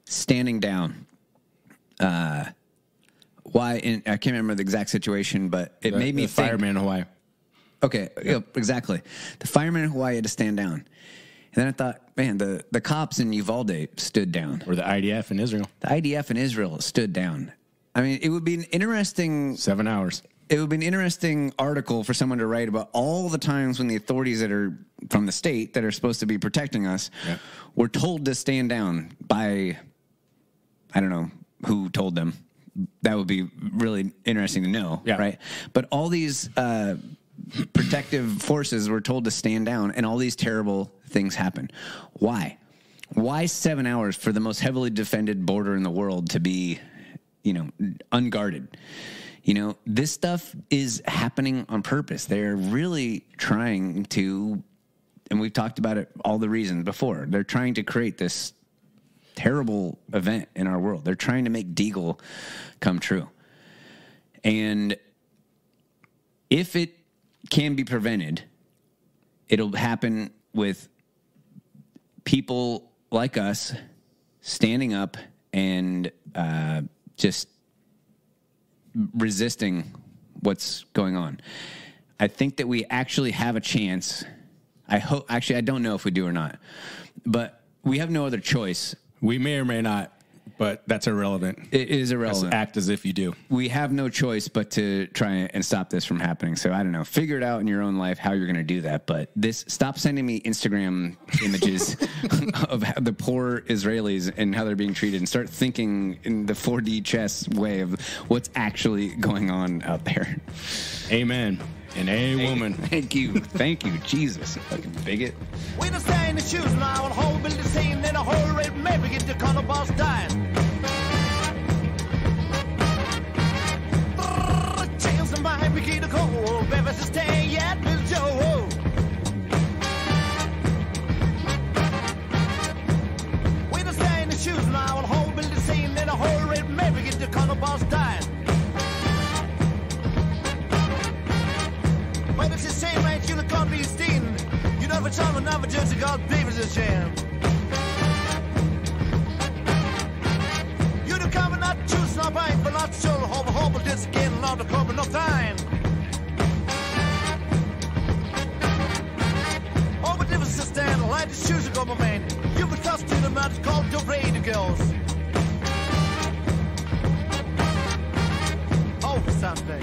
standing down. Why? And I can't remember the exact situation, but it made me think. Fireman in Hawaii. Okay, exactly. The fireman in Hawaii had to stand down. And then I thought, man, the cops in Uvalde stood down. Or the IDF in Israel. The IDF in Israel stood down. I mean, it would be an interesting... 7 hours. It would be an interesting article for someone to write about all the times when the authorities that are from the state that are supposed to be protecting us were told to stand down by, I don't know who told them. That would be really interesting to know, right? But all these protective forces were told to stand down, and all these terrible things happen. Why? Why 7 hours for the most heavily defended border in the world to be, unguarded? This stuff is happening on purpose. They're really trying to, and we've talked about it, all the reasons before. They're trying to create this terrible event in our world. They're trying to make Deagle come true. And if it can be prevented, it'll happen with people like us standing up and just resisting what's going on. I think that we actually have a chance. I don't know if we do or not, but we have no other choice. We may or may not, but that's irrelevant. It is irrelevant. Just act as if you do. We have no choice but to try and stop this from happening. So I don't know. Figure it out in your own life how you're going to do that. But stop sending me Instagram images of the poor Israelis and how they're being treated, and start thinking in the 4D chess way of what's actually going on out there. Amen. And a woman. Thank you. Thank you, Jesus. Fucking bigot. We don't stay in the shoes now, and whole building scene in a whole red maybe get the color boss dying. Change the mind, we keep the cold, baby, stay yet, Miss Joe. We don't stay in the shoes now, and whole building scene in a whole red maybe get the color boss dying. But it's the same, right? You look on me, Steen. You never tell me, never just a god, baby's a sham. You do cover not choose, not buying, but not sure. Hope this again, not the cover, no time. Oh, but difference is stand, light the shoes, go, my man. You be tossed to the mountains called the radio girls. Oh, for something.